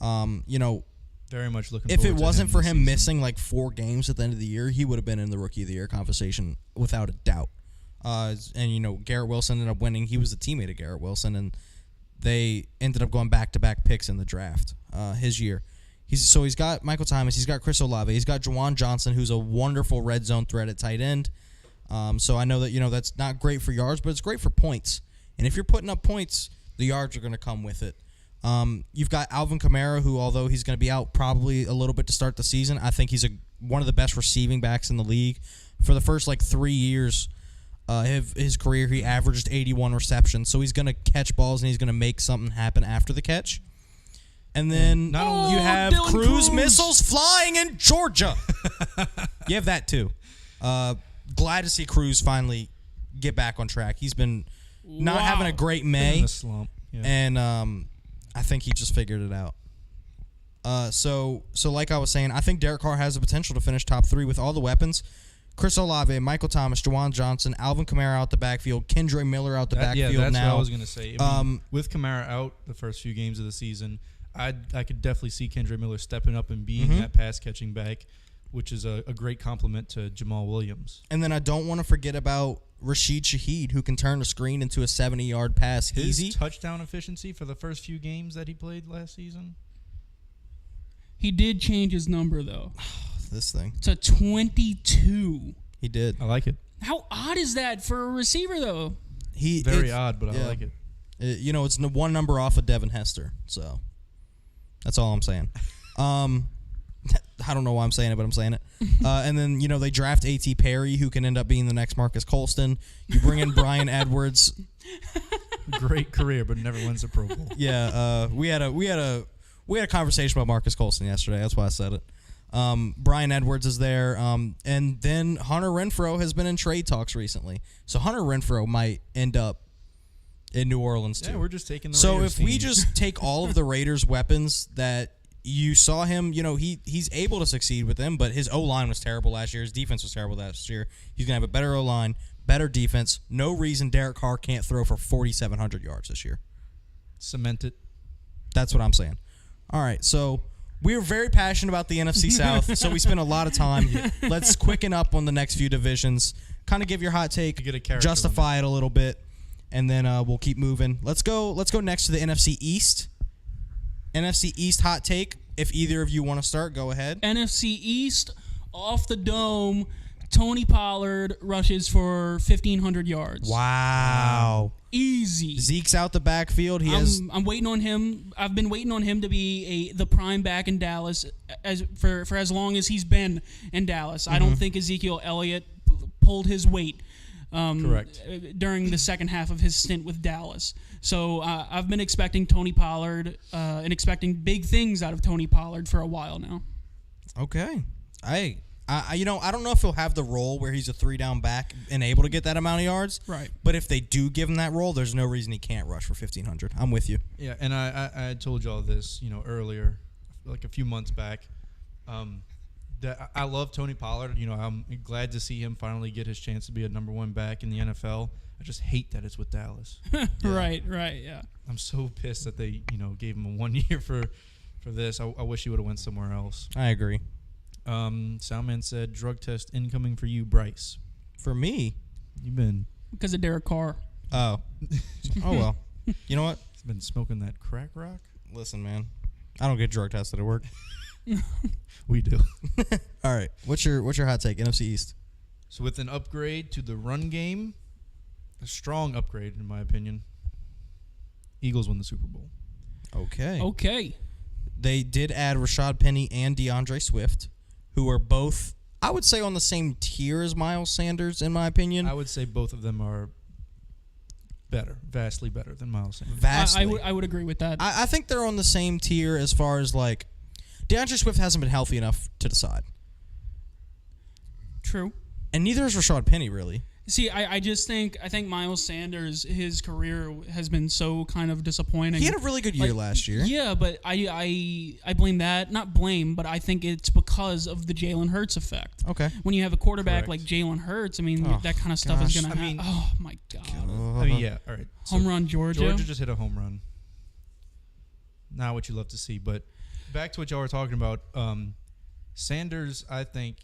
Very much looking. If it wasn't for him missing like 4 games at the end of the year, he would have been in the Rookie of the Year conversation without a doubt. And Garrett Wilson ended up winning. He was a teammate of Garrett Wilson, and they ended up going back-to-back picks in the draft his year. He's got Michael Thomas, he's got Chris Olave, he's got Juwan Johnson, who's a wonderful red zone threat at tight end. So I know that that's not great for yards, but it's great for points. And if you're putting up points, the yards are going to come with it. You've got Alvin Kamara, who, although he's going to be out probably a little bit to start the season, I think he's one of the best receiving backs in the league. For the first 3 years of his career, he averaged 81 receptions. So he's going to catch balls and he's going to make something happen after the catch. And then not only you have cruise missiles flying in Georgia. You have that too. Glad to see Cruz finally get back on track. He's been not having a great May. In a slump. Yeah. And I think he just figured it out. So like I was saying, I think Derek Carr has the potential to finish top 3 with all the weapons. Chris Olave, Michael Thomas, Juwan Johnson, Alvin Kamara out the backfield, Kendre Miller out the backfield that's now. what I was going to say. With Kamara out the first few games of the season, I could definitely see Kendre Miller stepping up and being that pass-catching back, which is a great compliment to Jamal Williams. And then I don't want to forget about Rashid Shaheed, who can turn a screen into a 70-yard pass easy. His touchdown efficiency for the first few games that he played last season? He did change his number, though. This thing. To 22. He did. I like it. How odd is that for a receiver, though? Very odd, but I like it. It's one number off of Devin Hester, so that's all I'm saying. I don't know why I'm saying it, but I'm saying it. And then, they draft A.T. Perry, who can end up being the next Marcus Colston. You bring in Brian Edwards. Great career, but never wins a Pro Bowl. Yeah, we had a conversation about Marcus Colston yesterday. That's why I said it. Brian Edwards is there. And then Hunter Renfrow has been in trade talks recently. So Hunter Renfrow might end up in New Orleans, too. Yeah, we're just taking the So Raiders if team. we just take all of the Raiders' weapons that you saw him, he's able to succeed with them, but his O-line was terrible last year. His defense was terrible last year. He's going to have a better O-line, better defense. No reason Derek Carr can't throw for 4,700 yards this year. Cement it. That's what I'm saying. All right, so we're very passionate about the NFC South, so we spend a lot of time. Let's quicken up on the next few divisions. Kind of give your hot take, To get a character justify it a little bit, and then we'll keep moving. Let's go next to the NFC East. NFC East hot take. If either of you want to start, go ahead. NFC East, off the dome, Tony Pollard rushes for 1,500 yards. Wow. Easy. Zeke's out the backfield. I'm waiting on him. I've been waiting on him to be the prime back in Dallas for as long as he's been in Dallas. I don't think Ezekiel Elliott pulled his weight Correct. during the second half of his stint with Dallas. So I've been expecting Tony Pollard and expecting big things out of Tony Pollard for a while now. Okay. I don't know if he'll have the role where he's a 3-down back and able to get that amount of yards. Right. But if they do give him that role, there's no reason he can't rush for 1,500. I'm with you. Yeah, and I told y'all this, earlier, like a few months back. That I love Tony Pollard. I'm glad to see him finally get his chance to be a number one back in the NFL. I just hate that it's with Dallas. Right, yeah. I'm so pissed that they, gave him a 1 year for this. I wish he would have went somewhere else. I agree. Soundman said, drug test incoming for you, Bryce. For me, You've been Because of Derek Carr. oh well. You know what? been smoking that crack rock? Listen, man, I don't get drug tested at work. We do. All right, what's your hot take? NFC East. So with an upgrade to the run game, a strong upgrade in my opinion, Eagles win the Super Bowl. Okay. They did add Rashad Penny and DeAndre Swift, who are both, I would say, on the same tier as Miles Sanders, in my opinion. I would say both of them are better, vastly better than Miles Sanders. Vastly. I would agree with that. I think they're on the same tier as far as, like, DeAndre Swift hasn't been healthy enough to decide. True. And neither is Rashad Penny, really. See, I think Miles Sanders, his career has been so kind of disappointing. He had a really good year last year. Yeah, but I blame that. Not blame, but I think it's because of the Jalen Hurts effect. Okay. When you have a quarterback Correct. like Jalen Hurts, I mean, Oh, that kind of stuff gosh. is going to I mean- happen. Oh, my God. I mean, yeah, all right. So Home run, Georgia. Georgia just hit a home run. Not what you love to see, but back to what y'all were talking about. Sanders, I think,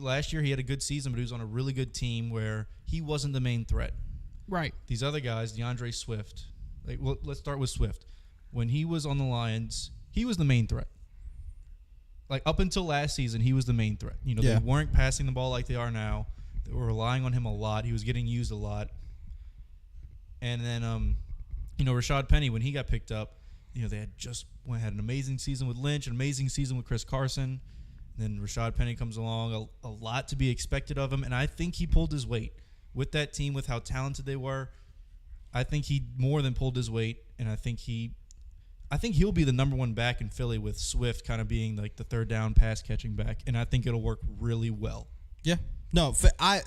last year he had a good season, but he was on a really good team where he wasn't the main threat. Right. These other guys, DeAndre Swift, let's start with Swift. When he was on the Lions, he was the main threat. Like up until last season, he was the main threat. They weren't passing the ball like they are now. They were relying on him a lot. He was getting used a lot. And then, Rashad Penny, when he got picked up, they had an amazing season with Lynch, an amazing season with Chris Carson. Then Rashad Penny comes along, a lot to be expected of him, and I think he pulled his weight with that team, with how talented they were. I think he more than pulled his weight, and I think he'll be the number one back in Philly with Swift kind of being like the third down pass catching back, and I think it'll work really well. Yeah. No, I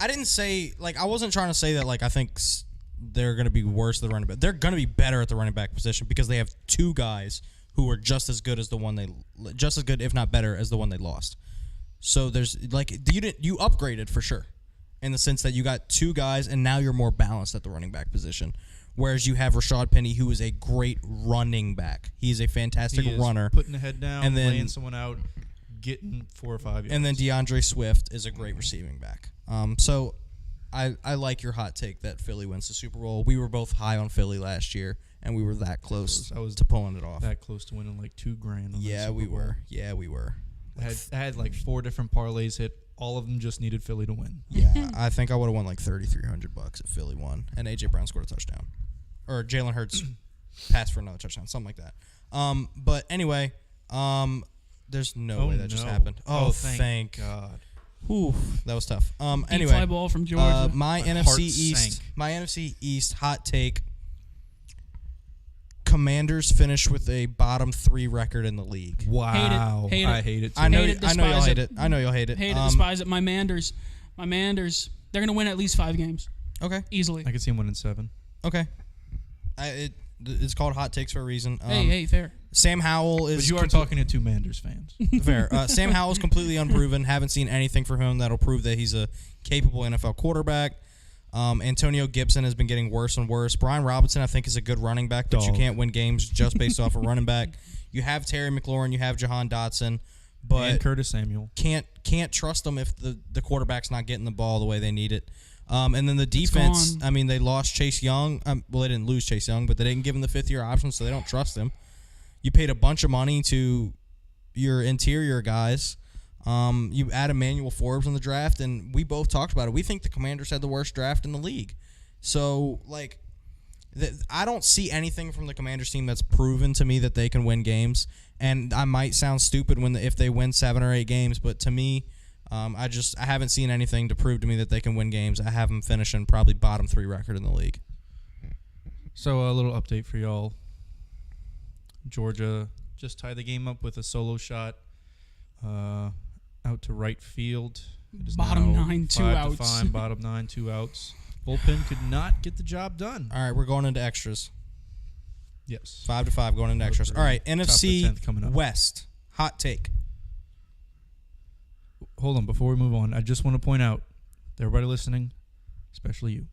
didn't say, like, I wasn't trying to say that, like, I think they're going to be worse at the running back. They're going to be better at the running back position because they have two guys who are just as good, if not better, as the one they lost. So there's, like, you upgraded for sure in the sense that you got two guys and now you're more balanced at the running back position. Whereas you have Rashad Penny, who is a great running back. He's a fantastic He is runner. putting the head down, And then- laying someone out, getting 4 or 5 yards. And then DeAndre Swift is a great receiving back. So I like your hot take that Philly wins the Super Bowl. We were both high on Philly last year, and we were that close to pulling it off. that close to winning like $2,000. on Yeah, that we Super Bowl. were. Yeah, we were. I had like 4 different parlays hit. All of them just needed Philly to win. Yeah, I think I would have won like $3,300 if Philly won, and AJ Brown scored a touchdown, or Jalen Hurts passed for another touchdown, something like that. But anyway, There's no way that just happened. Oh, thank God. Whew, that was tough. Deep Anyway, fly ball from Georgia. my My NFC heart East, sank. my NFC East hot take. Commanders finish with a bottom 3 record in the league. Wow. Hate it. I hate it too. I know. Hate it, I know you'll despise hate it. it. I know you'll hate it. Hate it, despise it. My Manders, they're going to win at least 5 games. Okay. Easily. I can see him winning 7. Okay. It's called hot takes for a reason. Hey, fair. Sam Howell is. But you are talking to 2 Manders fans. fair. Sam Howell is completely unproven. Haven't seen anything from him that'll prove that he's a capable NFL quarterback. Antonio Gibson has been getting worse and worse. Brian Robinson, I think, is a good running back, but you Dog. can't win games just based off a running back. You have Terry McLaurin, you have Jahan Dotson, but And Curtis Samuel. can't trust them if the quarterback's not getting the ball the way they need it. And then the defense, gone. I mean, they lost Chase Young. Well, they didn't lose Chase Young, but they didn't give him the 5th-year option, so they don't trust him. You paid a bunch of money to your interior guys. You add Emmanuel Forbes in the draft, and we both talked about it. We think the Commanders had the worst draft in the league. So, like, I don't see anything from the Commanders team that's proven to me that they can win games. And I might sound stupid if they win 7 or 8 games, but to me, I haven't seen anything to prove to me that they can win games. I have them finishing probably bottom 3 record in the league. So a little update for y'all. Georgia just tied the game up with a solo shot out to right field. It is Bottom now 9, 2 5 outs. to 5, bottom 9, 2 outs. Bullpen could not get the job done. All right, we're going into extras. Yes. 5-5 going into extras. All right, Top of the NFC 10th coming up. West. Hot take. Hold on, before we move on, I just want to point out to everybody listening, especially you,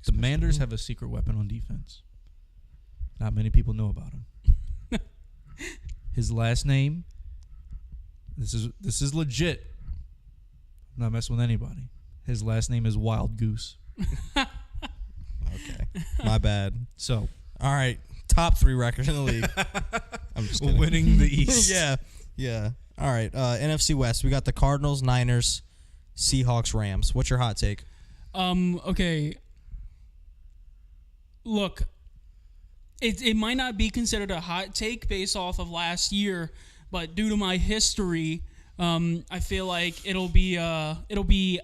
the Manders have a secret weapon on defense. Not many people know about him. His last name, this is legit. I'm not messing with anybody. His last name is Wild Goose. Okay. My bad. So, All right. Top 3 record in the league. I'm just kidding. winning the East. Yeah. All right. NFC West. We got the Cardinals, Niners, Seahawks, Rams. What's your hot take? Okay. Look, it might not be considered a hot take based off of last year, but due to my history, I feel like it'll be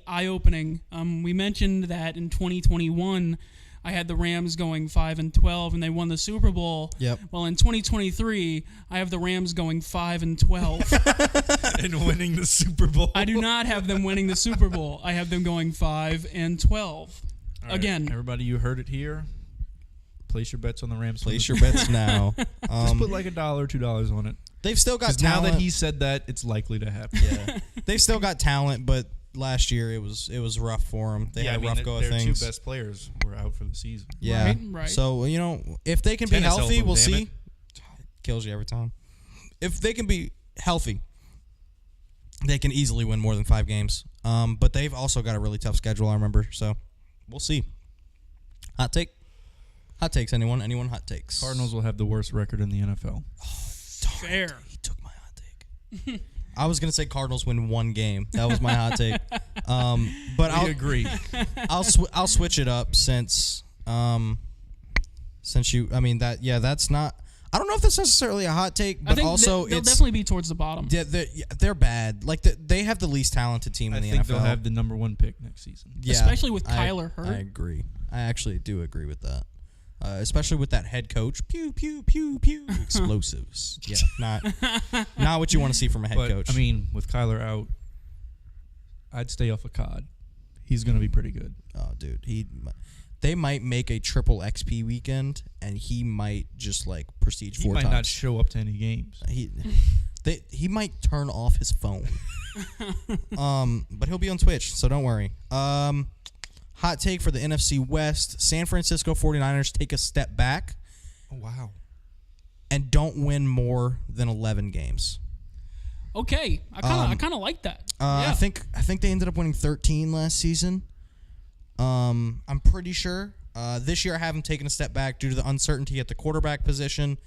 eye-opening. We mentioned that in 2021, I had the Rams going 5-12, and they won the Super Bowl. Yep. Well, in 2023, I have the Rams going 5-12. And winning the Super Bowl. I do not have them winning the Super Bowl. I have them going 5-12. All right, Again, everybody, you heard it here. Place your bets on the Rams. Place your bets now. Just put like $1 or $2 on it. They've still got Because now talent. that he said that, it's likely to happen. Yeah. They've still got talent, but last year it was rough for them. They had a rough go of their things. 2 best players were out for the season. Yeah. Right. So, if they can be Tennis healthy, elbow, we'll damn see. it. Kills you every time. If they can be healthy, they can easily win more than 5 games. But they've also got a really tough schedule, I remember. So, we'll see. Hot take? Hot takes, anyone? Anyone hot takes? Cardinals will have the worst record in the NFL. fair. He took my hot take. I was going to say Cardinals win 1 game. That was my hot take. But I agree. I'll switch it up since you. I mean that's not. I don't know if that's necessarily a hot take, I but think also they'll it's definitely be towards the bottom. they're bad. Like they have the least talented team I in the think NFL. they'll have the number 1 pick next season. Yeah, Especially with Kyler hurt. I agree. I actually do agree with that. Especially with that head coach. Pew pew pew pew. Explosives. Yeah, not what you want to see from a head But, coach. I mean, with Kyler out, I'd stay off of COD. He's going to be pretty good. oh, dude, they might make a triple XP weekend, and he might just like prestige He 4 might times. not show up to any games. He might turn off his phone. But he'll be on Twitch, so don't worry. Hot take for the NFC West. San Francisco 49ers take a step back Oh, wow. and don't win more than 11 games. Okay, I kind of like that. I think they ended up winning 13 last season. I'm pretty sure. This year I have them taking a step back due to the uncertainty at the quarterback position.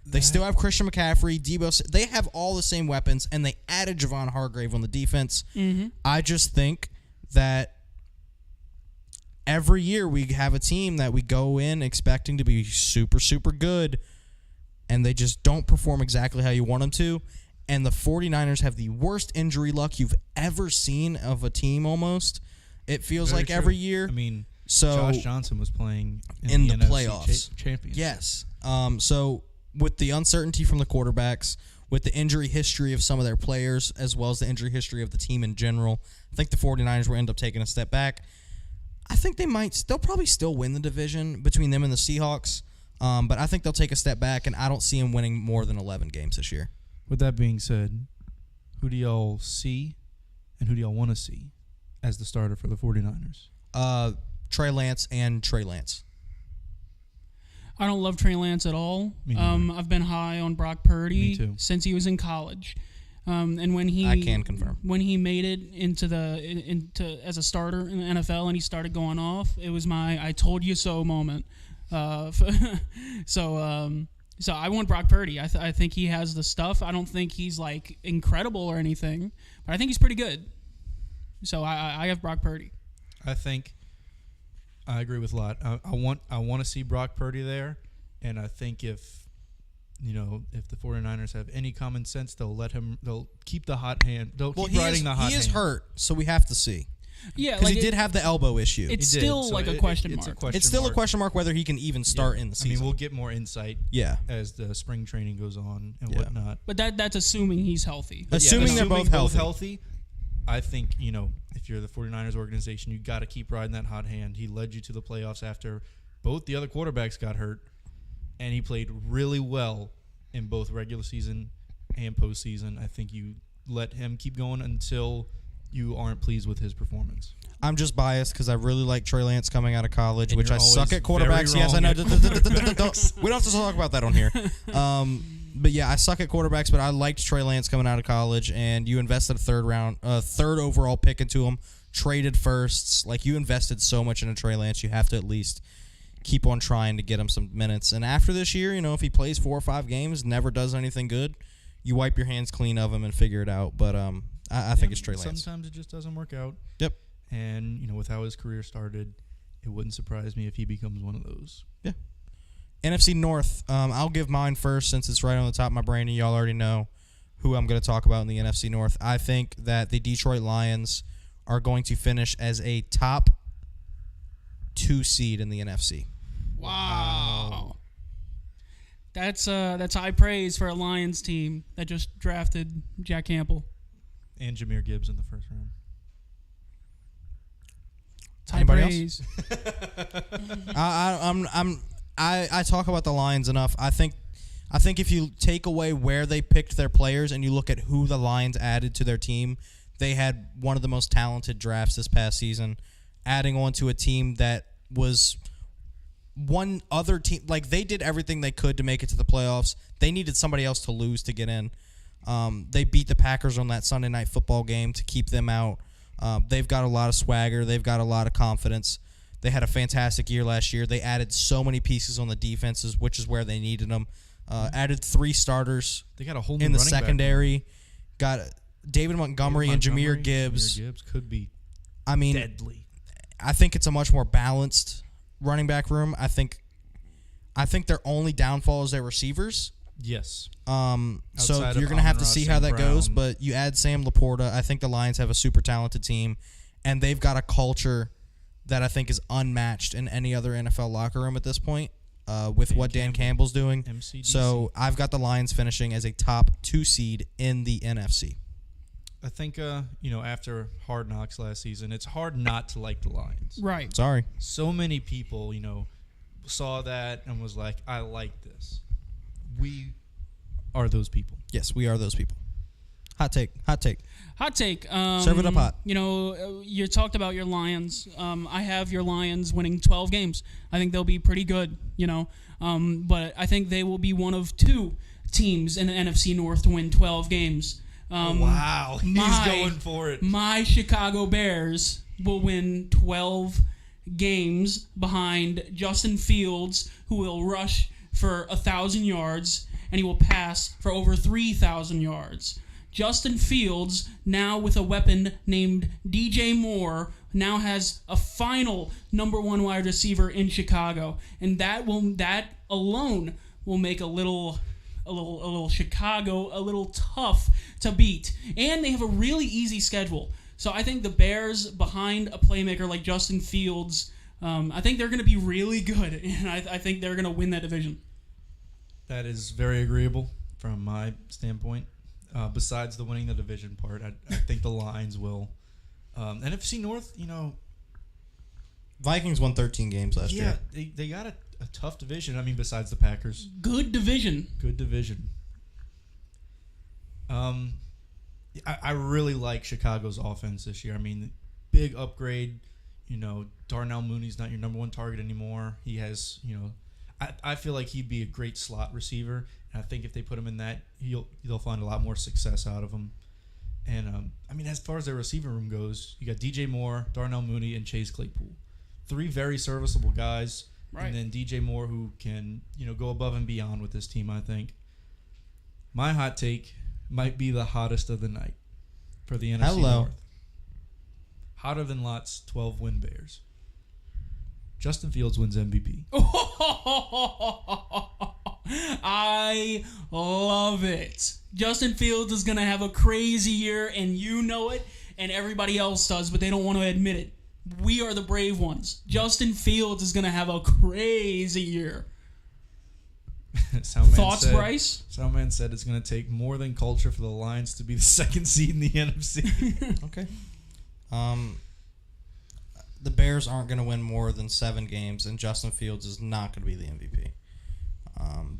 They still have Christian McCaffrey, Debo. They have all the same weapons, and they added Javon Hargrave on the defense. Mm-hmm. I just think that every year we have a team that we go in expecting to be super, super good, and they just don't perform exactly how you want them to. And the 49ers have the worst injury luck you've ever seen of a team almost. It feels Very like true. every year. I mean, So Josh Johnson was playing in the NFC playoffs. Championship. Yes. So with the uncertainty from the quarterbacks, with the injury history of some of their players, as well as the injury history of the team in general, I think the 49ers will end up taking a step back. I think they'll probably still win the division between them and the Seahawks, but I think they'll take a step back, and I don't see them winning more than 11 games this year. With that being said, who do y'all see and who do y'all want to see as the starter for the 49ers? Trey Lance and Trey Lance. I don't love Trey Lance at all. Me neither. I've been high on Brock Purdy Me too. since he was in college. And when he I can confirm. when he made it into as a starter in the NFL and he started going off, it was my "I told you so" moment. So I want Brock Purdy. I think he has the stuff. I don't think he's like incredible or anything, but I think he's pretty good. So I have Brock Purdy. I think I agree with Lot. I want to see Brock Purdy there, and I think if the 49ers have any common sense, they'll keep the hot hand. They'll keep riding the hot hand. He is hurt, so we have to see. Yeah, Because he did have the elbow issue. It's He did, still so like a it- question it's mark. a It's still a question mark whether he can even start in the season. I mean, we'll get more insight yeah. as the spring training goes on and Yeah. whatnot. But that's assuming he's healthy. Assuming they're both healthy, I think, if you're the 49ers organization, you got to keep riding that hot hand. He led you to the playoffs after both the other quarterbacks got hurt, and he played really well in both regular season and postseason. I think you let him keep going until you aren't pleased with his performance. I'm just biased because I really like Trey Lance coming out of college, And which you're I suck always at quarterbacks. very Yes, I wrong know. at We don't have to talk about that on here. But yeah, I suck at quarterbacks, but I liked Trey Lance coming out of college, and you invested a third overall pick into him, traded firsts. Like, you invested so much into Trey Lance, you have to at least keep on trying to get him some minutes. And after this year, if he plays 4 or 5 games, never does anything good, you wipe your hands clean of him and figure it out. But I think it's Trey Lance. Sometimes it just doesn't work out. Yep. And, with how his career started, it wouldn't surprise me if he becomes one of those. Yeah. NFC North, I'll give mine first since it's right on the top of my brain and y'all already know who I'm going to talk about in the NFC North. I think that the Detroit Lions are going to finish as a top 2 seed in the NFC. Wow. That's high praise for a Lions team that just drafted Jack Campbell. And Jahmyr Gibbs in the first round. It's high Anybody praise. I talk about the Lions enough. I think if you take away where they picked their players and you look at who the Lions added to their team, they had one of the most talented drafts this past season, adding on to a team that was one other team. Like, they did everything they could to make it to the playoffs. They needed somebody else to lose to get in. They beat the Packers on that Sunday night football game to keep them out. They've got a lot of swagger. They've got a lot of confidence. They had a fantastic year last year. They added so many pieces on the defenses, which is where they needed them. Added 3 starters They got a whole new in the running back. secondary. Got David Montgomery and Jahmyr Gibbs. Jahmyr Gibbs could be I mean, deadly. I think it's a much more balanced running back room. I think their only downfall is their receivers. Yes. So Outside of you're going to have to Amon-Ra see St. how that goes, Brown. but you add Sam Laporta. I think the Lions have a super talented team, and they've got a culture that I think is unmatched in any other NFL locker room at this point with what Dan Campbell's doing. MCDC. So I've got the Lions finishing as a top 2 seed in the NFC. I think, after Hard Knocks last season, it's hard not to like the Lions. Right. Sorry. So many people, saw that and was like, I like this. We are those people. Yes, we are those people. Hot take. Hot take. Serve it up hot. You talked about your Lions. I have your Lions winning 12 games. I think they'll be pretty good, but I think they will be one of 2 teams in the NFC North to win 12 games. Wow. He's going for it. My Chicago Bears will win 12 games behind Justin Fields, who will rush for 1,000 yards, and he will pass for over 3,000 yards. Justin Fields, now with a weapon named DJ Moore, now has a final number 1 wide receiver in Chicago, and that alone will make a little a little Chicago, a little tough to beat, and they have a really easy schedule. So I think the Bears, behind a playmaker like Justin Fields, I think they're going to be really good, and I think they're going to win that division. That is very agreeable from my standpoint. Besides the winning the division part, I think the Lions will. NFC North, Vikings won 13 games last year. Yeah, they got a tough division. I mean, besides the Packers. Good division. Good division. I really like Chicago's offense this year. I mean, big upgrade. Darnell Mooney's not your number one target anymore. He has, I feel like he'd be a great slot receiver. And I think if they put him in that, they'll find a lot more success out of him. And, as far as their receiver room goes, you got DJ Moore, Darnell Mooney, and Chase Claypool. 3 very serviceable guys. Right. And then DJ Moore, who can, go above and beyond with this team, I think. My hot take might be the hottest of the night for the NFC North. Hotter than Lot's 12-win Bears. Justin Fields wins MVP. I love it. Justin Fields is going to have a crazy year, and you know it, and everybody else does, but they don't want to admit it. We are the brave ones. Justin Fields is going to have a crazy year. Thoughts, Bryce? Soundman said it's going to take more than culture for the Lions to be the second seed in the NFC. Okay. The Bears aren't going to win more than 7 games, and Justin Fields is not going to be the MVP.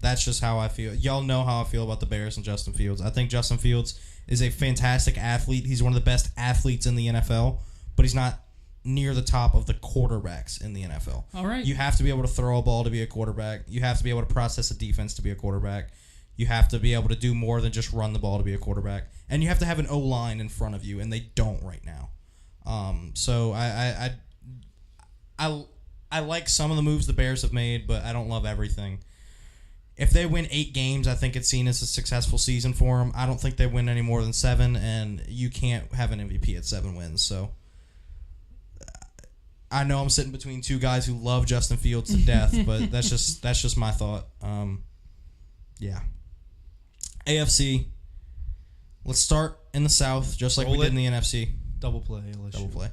That's just how I feel. Y'all know how I feel about the Bears and Justin Fields. I think Justin Fields is a fantastic athlete. He's one of the best athletes in the NFL, but he's not near the top of the quarterbacks in the NFL. All right. You have to be able to throw a ball to be a quarterback. You have to be able to process a defense to be a quarterback. You have to be able to do more than just run the ball to be a quarterback. And you have to have an O-line in front of you, and they don't right now. So I like some of the moves the Bears have made, but I don't love everything. If they win 8 games, I think it's seen as a successful season for them. I don't think they win any more than 7, and you can't have an MVP at 7 wins. So I know I'm sitting between 2 guys who love Justin Fields to death, but that's just my thought. Yeah. AFC. Let's start in the South, just like we did in the NFC. Double play, LSU. Double play.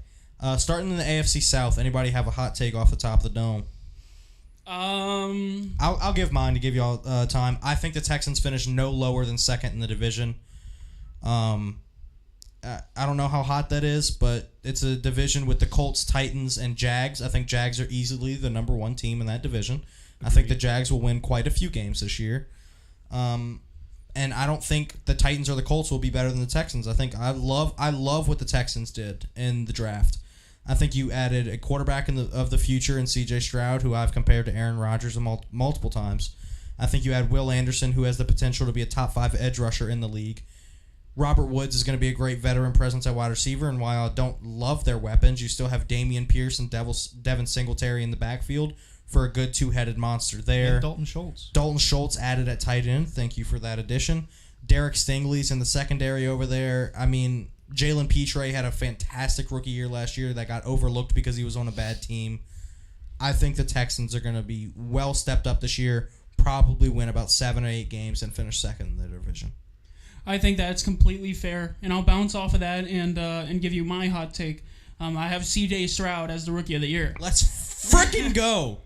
Starting in the AFC South, anybody have a hot take off the top of the dome? I'll give mine to give y'all time. I think the Texans finish no lower than 2nd in the division. I don't know how hot that is, but it's a division with the Colts, Titans, and Jags. I think Jags are easily the number 1 team in that division. Agreed. I think the Jags will win quite a few games this year. And I don't think the Titans or the Colts will be better than the Texans. I love what the Texans did in the draft. I think you added a quarterback of the future in C.J. Stroud, who I've compared to Aaron Rodgers multiple times. I think you add Will Anderson, who has the potential to be a top 5 edge rusher in the league. Robert Woods is going to be a great veteran presence at wide receiver, and while I don't love their weapons, you still have Dameon Pierce and Devin Singletary in the backfield for a good 2-headed monster there. And Dalton Schultz. Dalton Schultz added at tight end. Thank you for that addition. Derek Stingley's in the secondary over there. I mean, Jalen Petre had a fantastic rookie year last year that got overlooked because he was on a bad team. I think the Texans are going to be well stepped up this year, probably win about 7 or 8 games and finish 2nd in the division. I think that's completely fair, and I'll bounce off of that and give you my hot take. I have C.J. Stroud as the Rookie of the Year. Let's freaking go!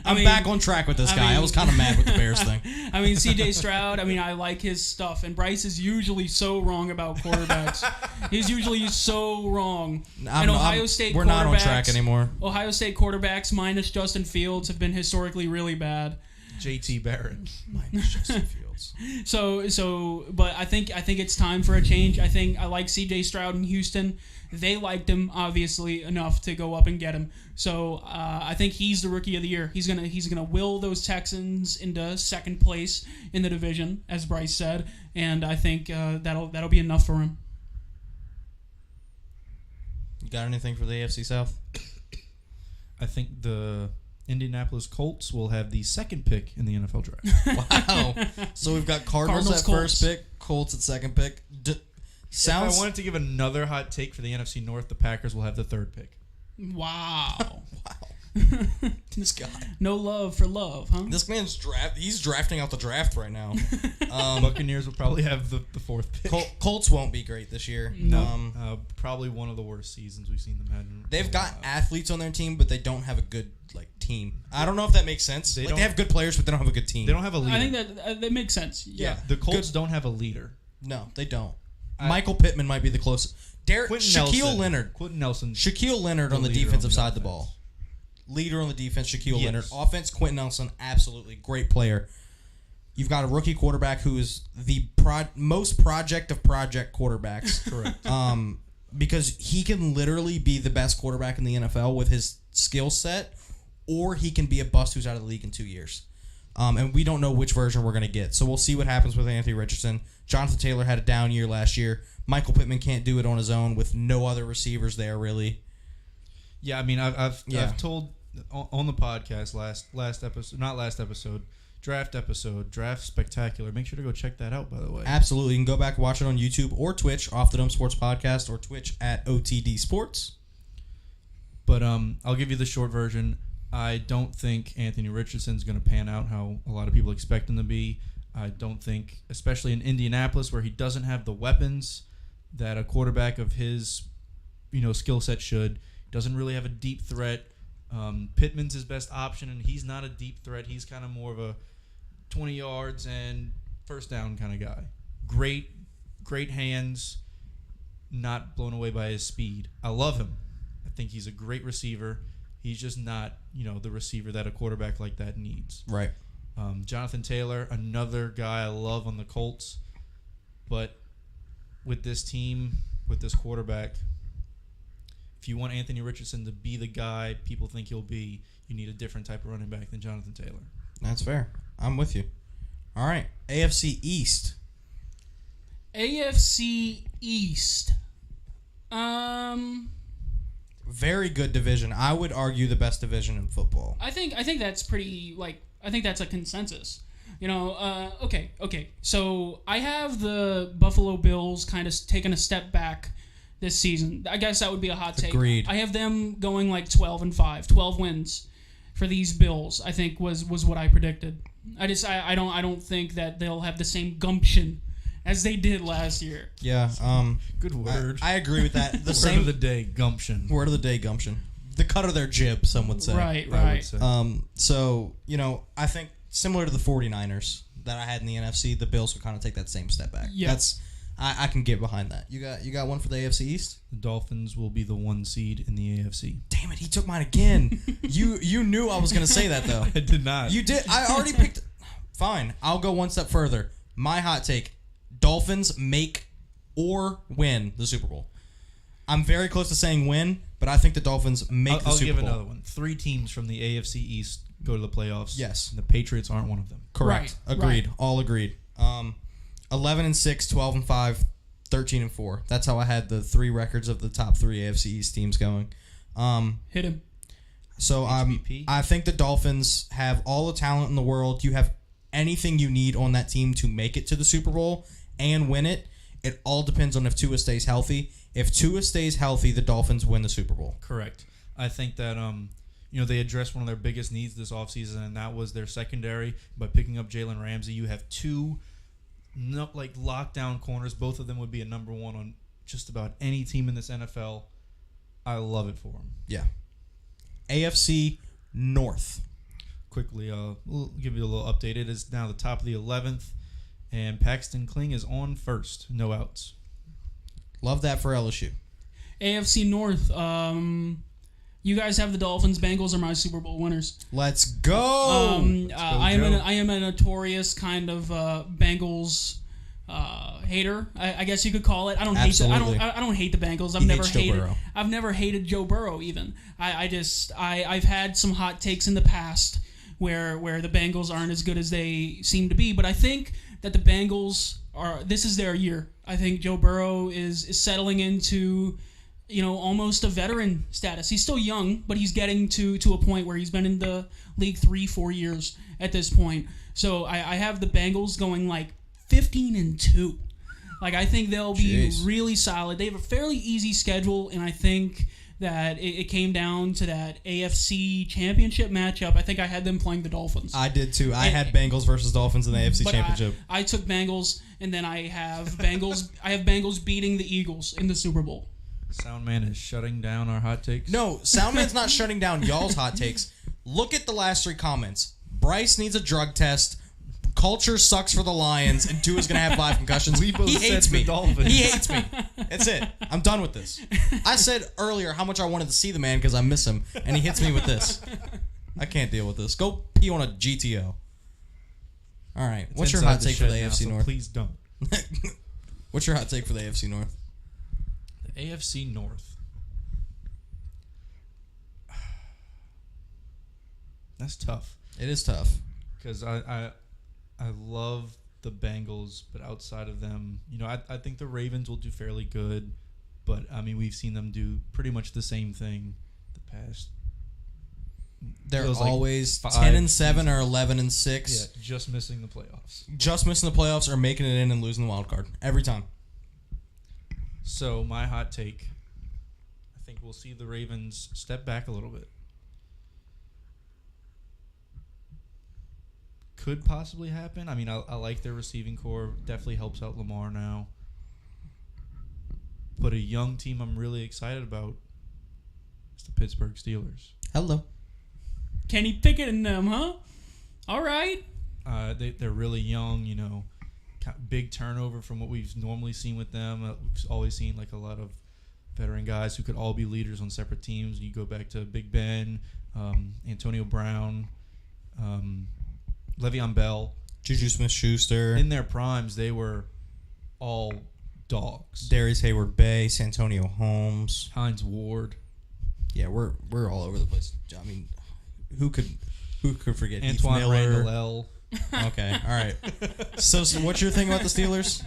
I'm back on track with this guy. I was kind of mad with the Bears thing. I mean, C.J. Stroud, I like his stuff, and Bryce is usually so wrong about quarterbacks. He's usually so wrong. Ohio State we're not on track anymore. Ohio State quarterbacks minus Justin Fields have been historically really bad. JT Barrett minus Justin Fields. But I think it's time for a change. I like C.J. Stroud in Houston. They liked him obviously enough to go up and get him. So I think he's the Rookie of the Year. He's gonna will those Texans into 2nd place in the division, as Bryce said, and I think that'll be enough for him. You got anything for the AFC South? I think the Indianapolis Colts will have the 2nd pick in the NFL draft. Wow. So we've got Cardinals at Colts. 1st pick, Colts at 2nd pick. If I wanted to give another hot take for the NFC North, the Packers will have the 3rd pick. Wow. Wow. This guy. No love for love, huh? This man's he's drafting out the draft right now. Buccaneers will probably have the fourth pick. Colts won't be great this year. No. Probably one of the worst seasons we've seen them have. They've got athletes on their team, but they don't have a good team. I don't know if that makes sense. They have good players, but they don't have a good team. They don't have a leader. I think that makes sense. Yeah. The Colts don't have a leader. No, they don't. Michael Pittman might be the closest. Shaquille Leonard. Quentin Nelson. Shaquille Leonard on the defensive side of the ball. Leader on the defense, Shaquille Leonard. Offense, Quentin Nelson, absolutely great player. You've got a rookie quarterback who is the most project of project quarterbacks. Correct. Because he can literally be the best quarterback in the NFL with his skill set, or he can be a bust who's out of the league in 2 years. And we don't know which version we're going to get. So we'll see what happens with Anthony Richardson. Jonathan Taylor had a down year last year. Michael Pittman can't do it on his own with no other receivers there, really. Yeah, I mean, I've told on the podcast draft spectacular. Make sure to go check that out, by the way. Absolutely. You can go back and watch it on YouTube or Twitch, Off the Dome Sports Podcast, or Twitch at OTD Sports. But I'll give you the short version. I don't think Anthony Richardson's going to pan out how a lot of people expect him to be. I don't think, especially in Indianapolis, where he doesn't have the weapons that a quarterback of his, skill set should. Doesn't really have a deep threat. Pittman's his best option, and he's not a deep threat. He's kind of more of a 20 yards and first down kind of guy. Great hands, not blown away by his speed. I love him. I think he's a great receiver. He's just not, the receiver that a quarterback like that needs. Right. Jonathan Taylor, another guy I love on the Colts. But with this team, with this quarterback, if you want Anthony Richardson to be the guy people think he'll be, you need a different type of running back than Jonathan Taylor. That's fair. I'm with you. All right. AFC East. AFC East. Very good division. I would argue the best division in football. I think that's pretty, I think that's a consensus. Okay. So I have the Buffalo Bills kind of taking a step back this season. I guess that would be a hot take. Agreed. I have them going 12-5, 12 wins for these Bills. I think was what I predicted. I don't think that they'll have the same gumption as they did last year. Yeah. Good word. I agree with that. The word of the day, gumption. Word of the day, gumption. The cut of their jib, some would say. Right. So, I think similar to the 49ers that I had in the NFC, the Bills would kind of take that same step back. Yeah. I can get behind that. You got one for the AFC East? The Dolphins will be the 1 seed in the AFC. Damn it, he took mine again. You knew I was going to say that, though. I did not. You did. I already picked. Fine. I'll go one step further. My hot take, Dolphins make or win the Super Bowl. I'm very close to saying win, but I think the Dolphins make the Super Bowl. I'll give another one. 3 teams from the AFC East go to the playoffs. Yes. And the Patriots aren't one of them. Correct. Right. Agreed. Right. All agreed. 11-6, 12-5, 13-4. That's how I had the 3 records of the top 3 AFC East teams going. Hit him. So I think the Dolphins have all the talent in the world. You have anything you need on that team to make it to the Super Bowl and win it. It all depends on if Tua stays healthy. If Tua stays healthy, the Dolphins win the Super Bowl. Correct. I think that they addressed one of their biggest needs this offseason, and that was their secondary. By picking up Jalen Ramsey, you have 2 lockdown corners. Both of them would be a number 1 on just about any team in this NFL. I love it for them. Yeah. AFC North. Quickly, we'll give you a little update. It is now the top of the 11th, and Paxton Kling is on first. No outs. Love that for LSU. AFC North. You guys have the Dolphins. Bengals are my Super Bowl winners. Let's go. I am a notorious kind of Bengals hater. I guess you could call it. I don't hate. I don't hate the Bengals. I've never hated Joe Burrow even. I've had some hot takes in the past where the Bengals aren't as good as they seem to be, but I think that the Bengals this is their year. I think Joe Burrow is settling into almost a veteran status. He's still young, but he's getting to a point where he's been in the league 3-4 years at this point. So I have the Bengals going 15-2. I think they'll be really solid. They have a fairly easy schedule, and I think that it came down to that AFC Championship matchup. I think I had them playing the Dolphins. I did too. I had Bengals versus Dolphins in the AFC But Championship. I took Bengals, and then I have Bengals. I have Bengals beating the Eagles in the Super Bowl. Soundman is shutting down our hot takes. No, Soundman's not shutting down y'all's hot takes. Look at the last 3 comments. Bryce needs a drug test. Culture sucks for the Lions, and Tua's going to have 5 concussions. We both He said hates the me. Dolphins. He hates me. That's it. I'm done with this. I said earlier how much I wanted to see the man because I miss him, and he hits me with this. I can't deal with this. Go pee on a GTO. All right. It's What's your inside hot take for the shed now, AFC so North? Please don't. What's your hot take for the AFC North? The AFC North. That's tough. It is tough. Because I love the Bengals, but outside of them, I think the Ravens will do fairly good. But, I mean, we've seen them do pretty much the same thing the past. They're feels like always 5 10-7 seasons. or 11-6. Yeah, just missing the playoffs. Just missing the playoffs or making it in and losing the wild card every time. So, my hot take, I think we'll see the Ravens step back a little bit. Could possibly happen. I mean, I like their receiving core. Definitely helps out Lamar now. But a young team I'm really excited about is the Pittsburgh Steelers. Hello. Kenny Pickett and them, huh? All right. They're really young, big turnover from what we've normally seen with them. We've always seen like a lot of veteran guys who could all be leaders on separate teams. You go back to Big Ben, Antonio Brown, Le'Veon Bell. Juju Smith-Schuster. In their primes, they were all dogs. Darius Hayward-Bay, Santonio Holmes. Hines Ward. Yeah, we're all over the place. I mean, who could forget Antoine Heath Miller? Randall L. Okay, all right. So what's your thing about the Steelers?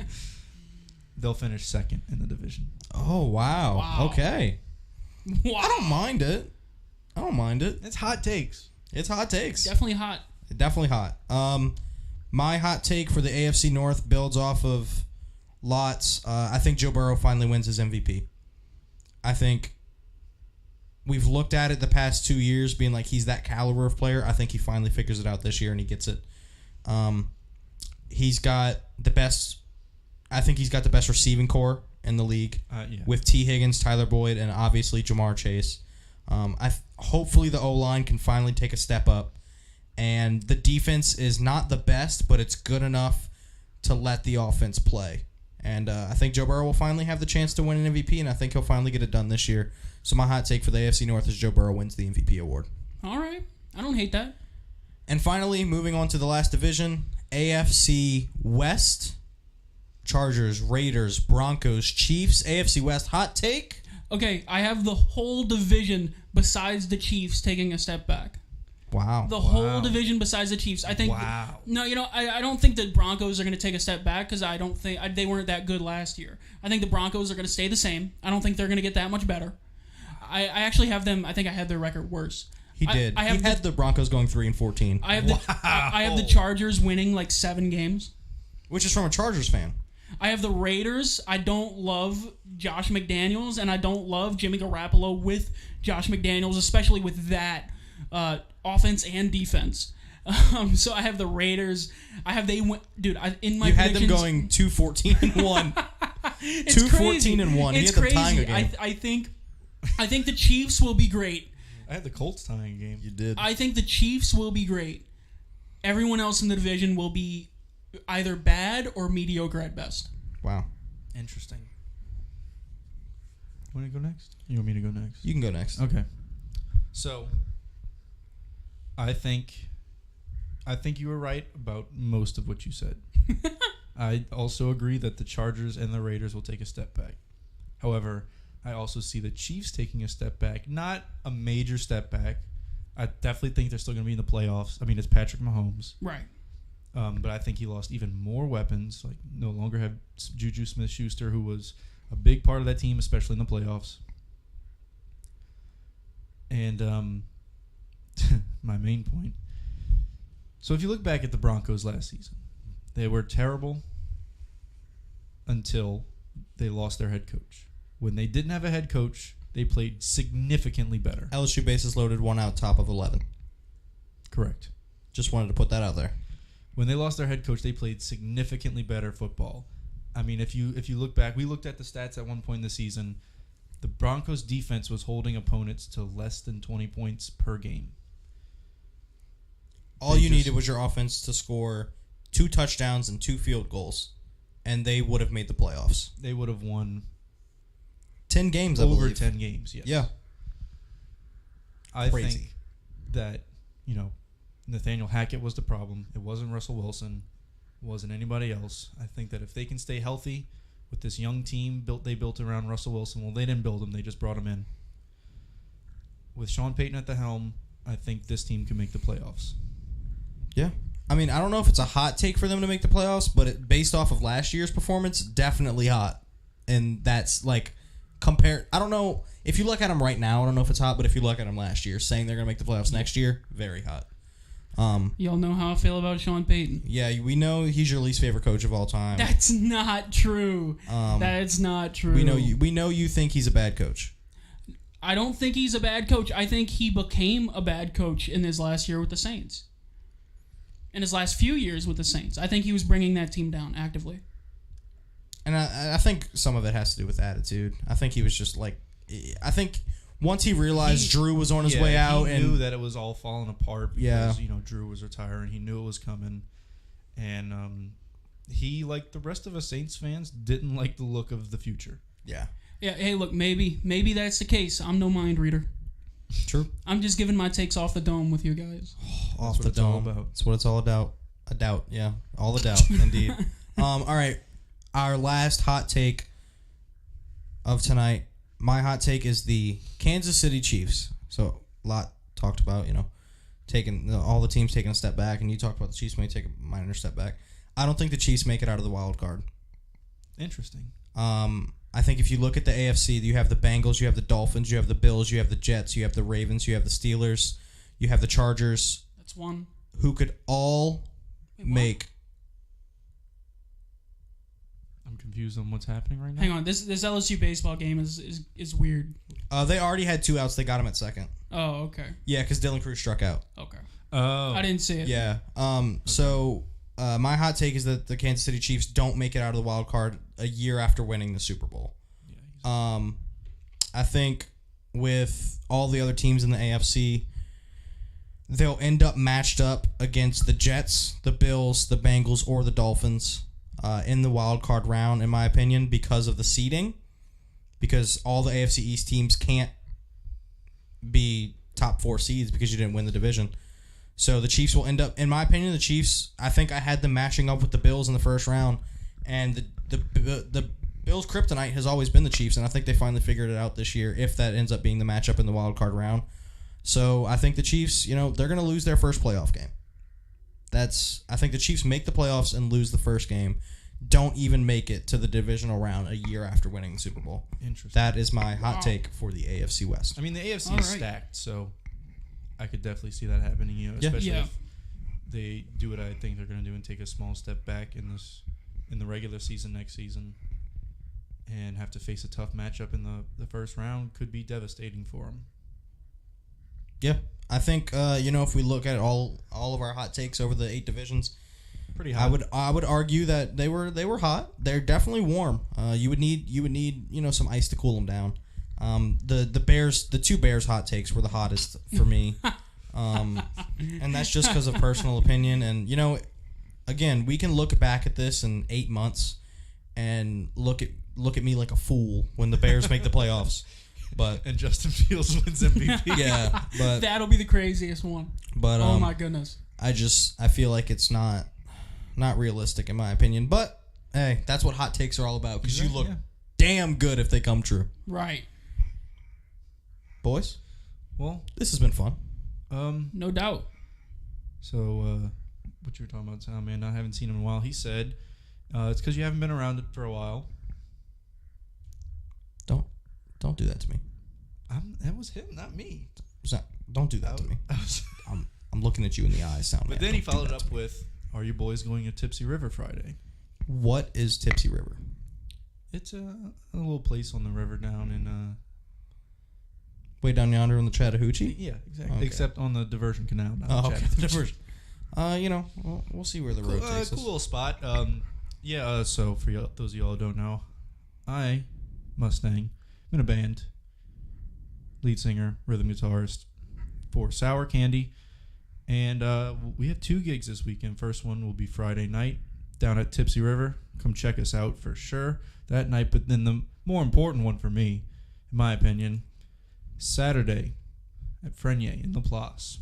They'll finish second in the division. Oh, wow. Wow. Okay. Wow. I don't mind it. It's hot takes. It's hot takes. Definitely hot. Definitely hot. My hot take for the AFC North builds off of Lots. I think Joe Burrow finally wins his MVP. I think we've looked at it the past 2 years being like he's that caliber of player. I think he finally figures it out this year and he gets it. He's got the best. I think he's got the best receiving core in the league with T. Higgins, Tyler Boyd, and obviously Jamar Chase. Hopefully the O-line can finally take a step up. And the defense is not the best, but it's good enough to let the offense play. And I think Joe Burrow will finally have the chance to win an MVP, and I think he'll finally get it done this year. So my hot take for the AFC North is Joe Burrow wins the MVP award. All right. I don't hate that. And finally, moving on to the last division, AFC West. Chargers, Raiders, Broncos, Chiefs. AFC West, hot take? Okay, I have the whole division besides the Chiefs taking a step back. Wow. The whole division besides the Chiefs. I think. Wow. No, I don't think the Broncos are going to take a step back because I don't think they weren't that good last year. I think the Broncos are going to stay the same. I don't think they're going to get that much better. I actually have them. I think I had their record worse. He did. I He had the Broncos going 3-14, I have the Chargers winning like 7 games. which is from a Chargers fan. I have the Raiders. I don't love Josh McDaniels, and I don't love Jimmy Garoppolo with Josh McDaniels, especially with that offense and defense. So I have the Raiders. I have dude. In my you had them predictions- going 2-14-1. It's 2-14-1. He It's had them crazy. tying a game. I think the Chiefs will be great. I had the Colts tying a game. You did. I think the Chiefs will be great. Everyone else in the division will be either bad or mediocre at best. Wow. Interesting. Want to go next? You want me to go next? You can go next. Okay. So, I think you were right about most of what you said. I also agree that the Chargers and the Raiders will take a step back. However, I also see the Chiefs taking a step back. Not a major step back. I definitely think they're still going to be in the playoffs. I mean, it's Patrick Mahomes. Right. But I think he lost even more weapons. Like, no longer have Juju Smith-Schuster, who was a big part of that team, especially in the playoffs. And my main point. So if you look back at the Broncos last season, they were terrible until they lost their head coach. When they didn't have a head coach, they played significantly better. LSU bases loaded, 1 out, top of 11. Correct. Just wanted to put that out there. When they lost their head coach, they played significantly better football. I mean, if you look back, we looked at the stats at one point in the season. The Broncos defense was holding opponents to less than 20 points per game. All you needed was your offense to score 2 touchdowns and 2 field goals, and they would have made the playoffs. They would have won 10 games, I over believe. 10 games, yes. Yeah. I Crazy. think that, Nathaniel Hackett was the problem. It wasn't Russell Wilson. It wasn't anybody else. I think that if they can stay healthy with this young team they built around Russell Wilson, well, they didn't build him. They just brought him in. With Sean Payton at the helm, I think this team can make the playoffs. Yeah. I mean, I don't know if it's a hot take for them to make the playoffs, but based off of last year's performance, definitely hot. And that's like compared. I don't know if you look at them right now. I don't know if it's hot, but if you look at them last year, saying they're going to make the playoffs next year, very hot. Y'all know how I feel about Sean Payton. Yeah, we know he's your least favorite coach of all time. That's not true. That's not true. We know you think he's a bad coach. I don't think he's a bad coach. I think he became a bad coach in his last year with the Saints. In his last few years with the Saints. I think he was bringing that team down actively. And I think some of it has to do with attitude. I think he was just like... I think once he realized Drew was on his way out... He knew that it was all falling apart because, Yeah. Drew was retiring. He knew it was coming. And he, like the rest of us Saints fans, didn't like the look of the future. Yeah. Yeah, hey, look, maybe that's the case. I'm no mind reader. True. I'm just giving my takes off the dome with you guys. Off the what it's all dome. about. That's what it's all about. A doubt, yeah. All the doubt, indeed. All right. Our last hot take of tonight. My hot take is the Kansas City Chiefs. So, a lot talked about, taking all the teams taking a step back, and you talked about the Chiefs may take a minor step back. I don't think the Chiefs make it out of the wild card. Interesting. I think if you look at the AFC, you have the Bengals, you have the Dolphins, you have the Bills, you have the Jets, you have the Ravens, you have the Steelers, you have the Chargers. That's one. Who could all make... I'm confused on what's happening right now. Hang on, this LSU baseball game is weird. They already had 2 outs. They got him at second. Oh, okay. Yeah, because Dylan Cruz struck out. Okay. Oh. I didn't see it. Yeah. So my hot take is that the Kansas City Chiefs don't make it out of the wild card a year after winning the Super Bowl. I think with all the other teams in the AFC, they'll end up matched up against the Jets, the Bills, the Bengals, or the Dolphins in the wild card round, in my opinion, because of the seeding. Because all the AFC East teams can't be top 4 seeds because you didn't win the division. So the Chiefs will end up, in my opinion, the Chiefs, I think I had them matching up with the Bills in the first round. And the Bills' kryptonite has always been the Chiefs, and I think they finally figured it out this year if that ends up being the matchup in the wild card round. So I think the Chiefs, they're going to lose their first playoff game. I think the Chiefs make the playoffs and lose the first game. Don't even make it to the divisional round a year after winning the Super Bowl. Interesting. That is my hot take for the AFC West. I mean, the AFC All is right. stacked, so I could definitely see that happening. Especially if they do what I think they're going to do and take a small step back in the regular season next season, and have to face a tough matchup in the first round, could be devastating for them. Yeah, I think if we look at all of our hot takes over the 8 divisions, Pretty hot. I would argue that they were hot. They're definitely warm. You would need some ice to cool them down. The 2 Bears hot takes were the hottest for me, and that's just because of personal opinion. And again, we can look back at this in 8 months and look at me like a fool when the Bears make the playoffs. But and Justin Fields wins MVP. yeah, but That'll be the craziest one. but Oh my goodness. I feel like it's not realistic in my opinion. But hey, that's what hot takes are all about, because you look damn good if they come true. Right. Boys, Well, this has been fun. No doubt. So what you were talking about, Tom, man? I haven't seen him in a while. He said it's because you haven't been around it for a while. Don't do that to me. That was him, not me. Don't do that to me. I'm looking at you in the eyes, sound. But then he followed up with, "Are you boys going to Tipsy River Friday?" What is Tipsy River? It's a little place on the river down in way down yonder on the Chattahoochee. Yeah, exactly. Okay. Except on the diversion canal. Not Oh, the okay. Chattahoochee. Diversion. We'll see where the road takes us. Cool little spot. So for those of y'all who don't know, I, Mustang, I'm in a band, lead singer, rhythm guitarist for Sour Candy, and we have 2 gigs this weekend. First one will be Friday night down at Tipsy River. Come check us out for sure that night. But then the more important one for me, in my opinion, Saturday at Frenier in La Place.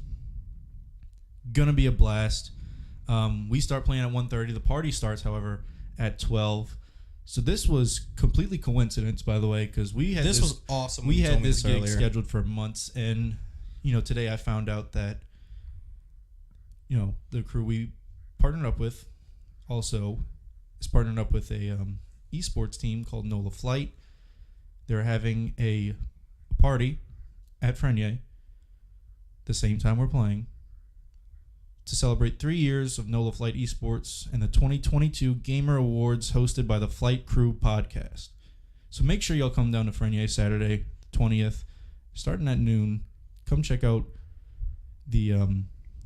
Gonna be a blast. We start playing at 1:30. The party starts, however, at 12. So this was completely coincidence, by the way, because we had This was awesome. when We you had told me this gig earlier. scheduled for months, and today I found out that the crew we partnered up with also is partnered up with a esports team called NOLA Flight. They're having a party at Frenier the same time we're playing to celebrate 3 years of NOLA Flight Esports and the 2022 Gamer Awards hosted by the Flight Crew podcast. So make sure y'all come down to Frenier Saturday, 20th, starting at noon. Come check out the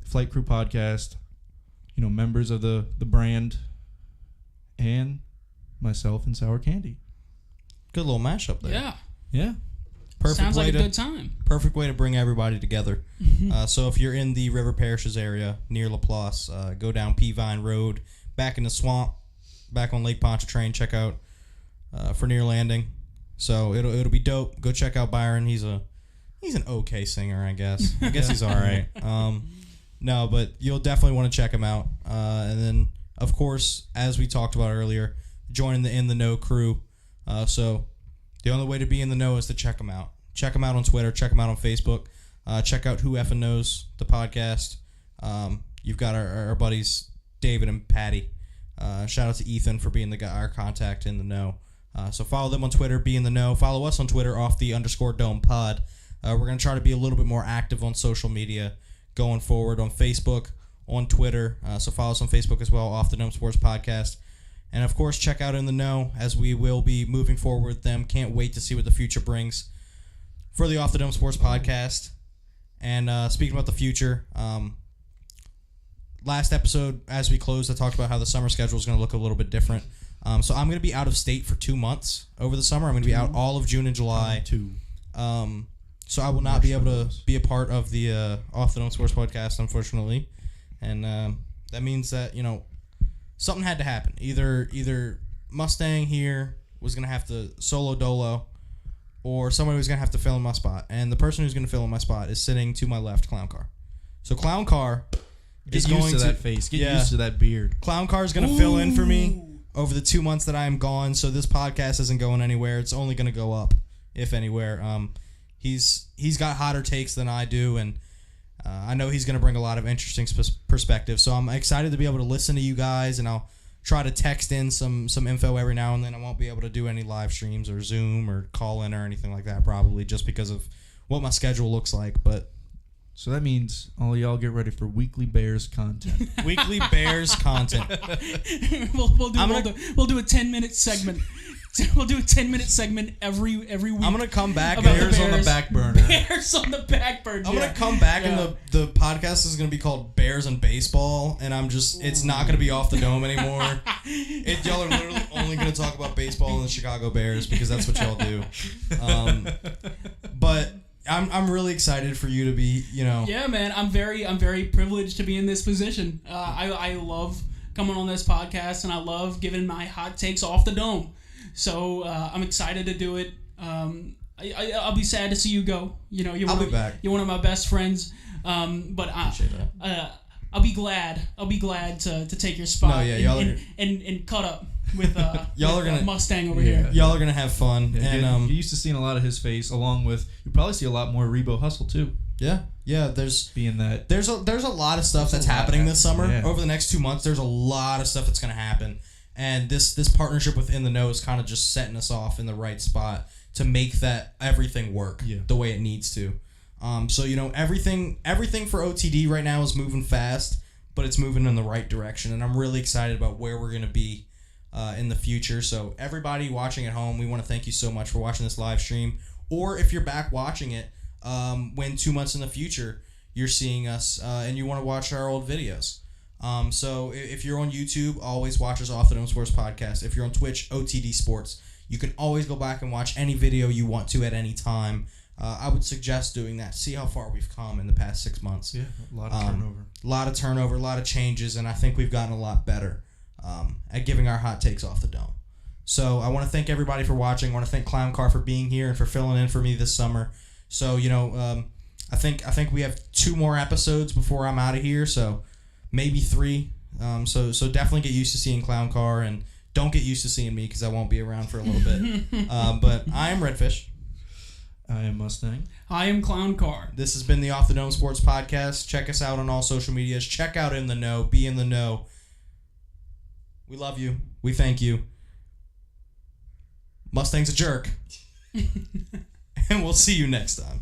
Flight Crew podcast, members of the brand, and myself and Sour Candy. Good little mashup there. Yeah. Yeah. Perfect Sounds way like a to good time. perfect way to bring everybody together. So if you're in the River Parishes area near La Place, go down Peavine Road, back in the swamp, back on Lake Pontchartrain. Check out Frenier Landing. So it'll be dope. Go check out Byron. He's an okay singer, I guess. I guess he's all right. No, but you'll definitely want to check him out. And then, of course, as we talked about earlier, joining the In the Know crew. So the only way to be in the know is to check them out. Check them out on Twitter. Check them out on Facebook. Check out Who Effin' Knows, the podcast. You've got our buddies David and Patty. Shout out to Ethan for being our contact in the know. So follow them on Twitter, be in the know. Follow us on Twitter, _Dome Pod. We're going to try to be a little bit more active on social media going forward, on Facebook, on Twitter. So follow us on Facebook as well, Off the Dome Sports Podcast. And, of course, check out In the Know, as we will be moving forward with them. Can't wait to see what the future brings for the Off the Dome Sports Podcast. And speaking about the future, last episode, as we closed, I talked about how the summer schedule is going to look a little bit different. So I'm going to be out of state for 2 months over the summer. I'm going to be out all of June and July. So I will not be able to be a part of the Off the Dome Sports Podcast, unfortunately. And that means that, something had to happen. Either Mustang here was going to have to solo dolo, or somebody was going to have to fill in my spot. And the person who's going to fill in my spot is sitting to my left, Clown Car. So Clown Car is Get used going to that face. Get used to that beard. Clown Car is going to fill in for me over the 2 months that I am gone. So this podcast isn't going anywhere. It's only going to go up, if anywhere. He's got hotter takes than I do, and I know he's going to bring a lot of interesting perspective. So I'm excited to be able to listen to you guys, and I'll try to text in some info every now and then. I won't be able to do any live streams or Zoom or call in or anything like that, probably just because of what my schedule looks like. But so that means all y'all get ready for weekly Bears content. weekly Bears content. We'll do a 10-minute segment. We'll do a 10-minute segment every week. I'm gonna come back. About Bears on the back burner. Bears on the back burner. I'm gonna come back, and the podcast is gonna be called Bears and Baseball, and it's not gonna be Off the Dome anymore. Y'all are literally only gonna talk about baseball and the Chicago Bears because that's what y'all do. But I'm really excited for you to be, Yeah, man. I'm very privileged to be in this position. I love coming on this podcast, and I love giving my hot takes off the dome. So I'm excited to do it. I'll be sad to see you go. I'll be back. You're one of my best friends. But I'll be glad. I'll be glad to take your spot. No, yeah, and cut up with y'all are gonna Mustang over here. Y'all are gonna have fun. Yeah, and you're used to seeing a lot of his face, along with you probably see a lot more Rebo Hustle too. Yeah. There's a lot of stuff that's happening this summer. Yeah. Over the next 2 months, there's a lot of stuff that's gonna happen. And this partnership with In the Know is kind of just setting us off in the right spot to make that everything work the way it needs to. So everything for OTD right now is moving fast, but it's moving in the right direction, and I'm really excited about where we're gonna be in the future. So everybody watching at home, we want to thank you so much for watching this live stream. Or if you're back watching it, when 2 months in the future you're seeing us and you want to watch our old videos. So if you're on YouTube, always watch us Off the Dome Sports Podcast. If you're on Twitch, OTD Sports. You can always go back and watch any video you want to at any time. I would suggest doing that. See how far we've come in the past 6 months. Yeah, a lot of turnover. A lot of turnover, a lot of changes, and I think we've gotten a lot better at giving our hot takes off the dome. So I want to thank everybody for watching. I want to thank Clown Car for being here and for filling in for me this summer. So, I think we have 2 more episodes before I'm out of here, so maybe 3. So definitely get used to seeing Clown Car, and don't get used to seeing me because I won't be around for a little bit. But I am Redfish. I am Mustang. I am Clown Car. This has been the Off the Dome Sports Podcast. Check us out on all social medias. Check out In the Know. Be in the know. We love you. We thank you. Mustang's a jerk. And we'll see you next time.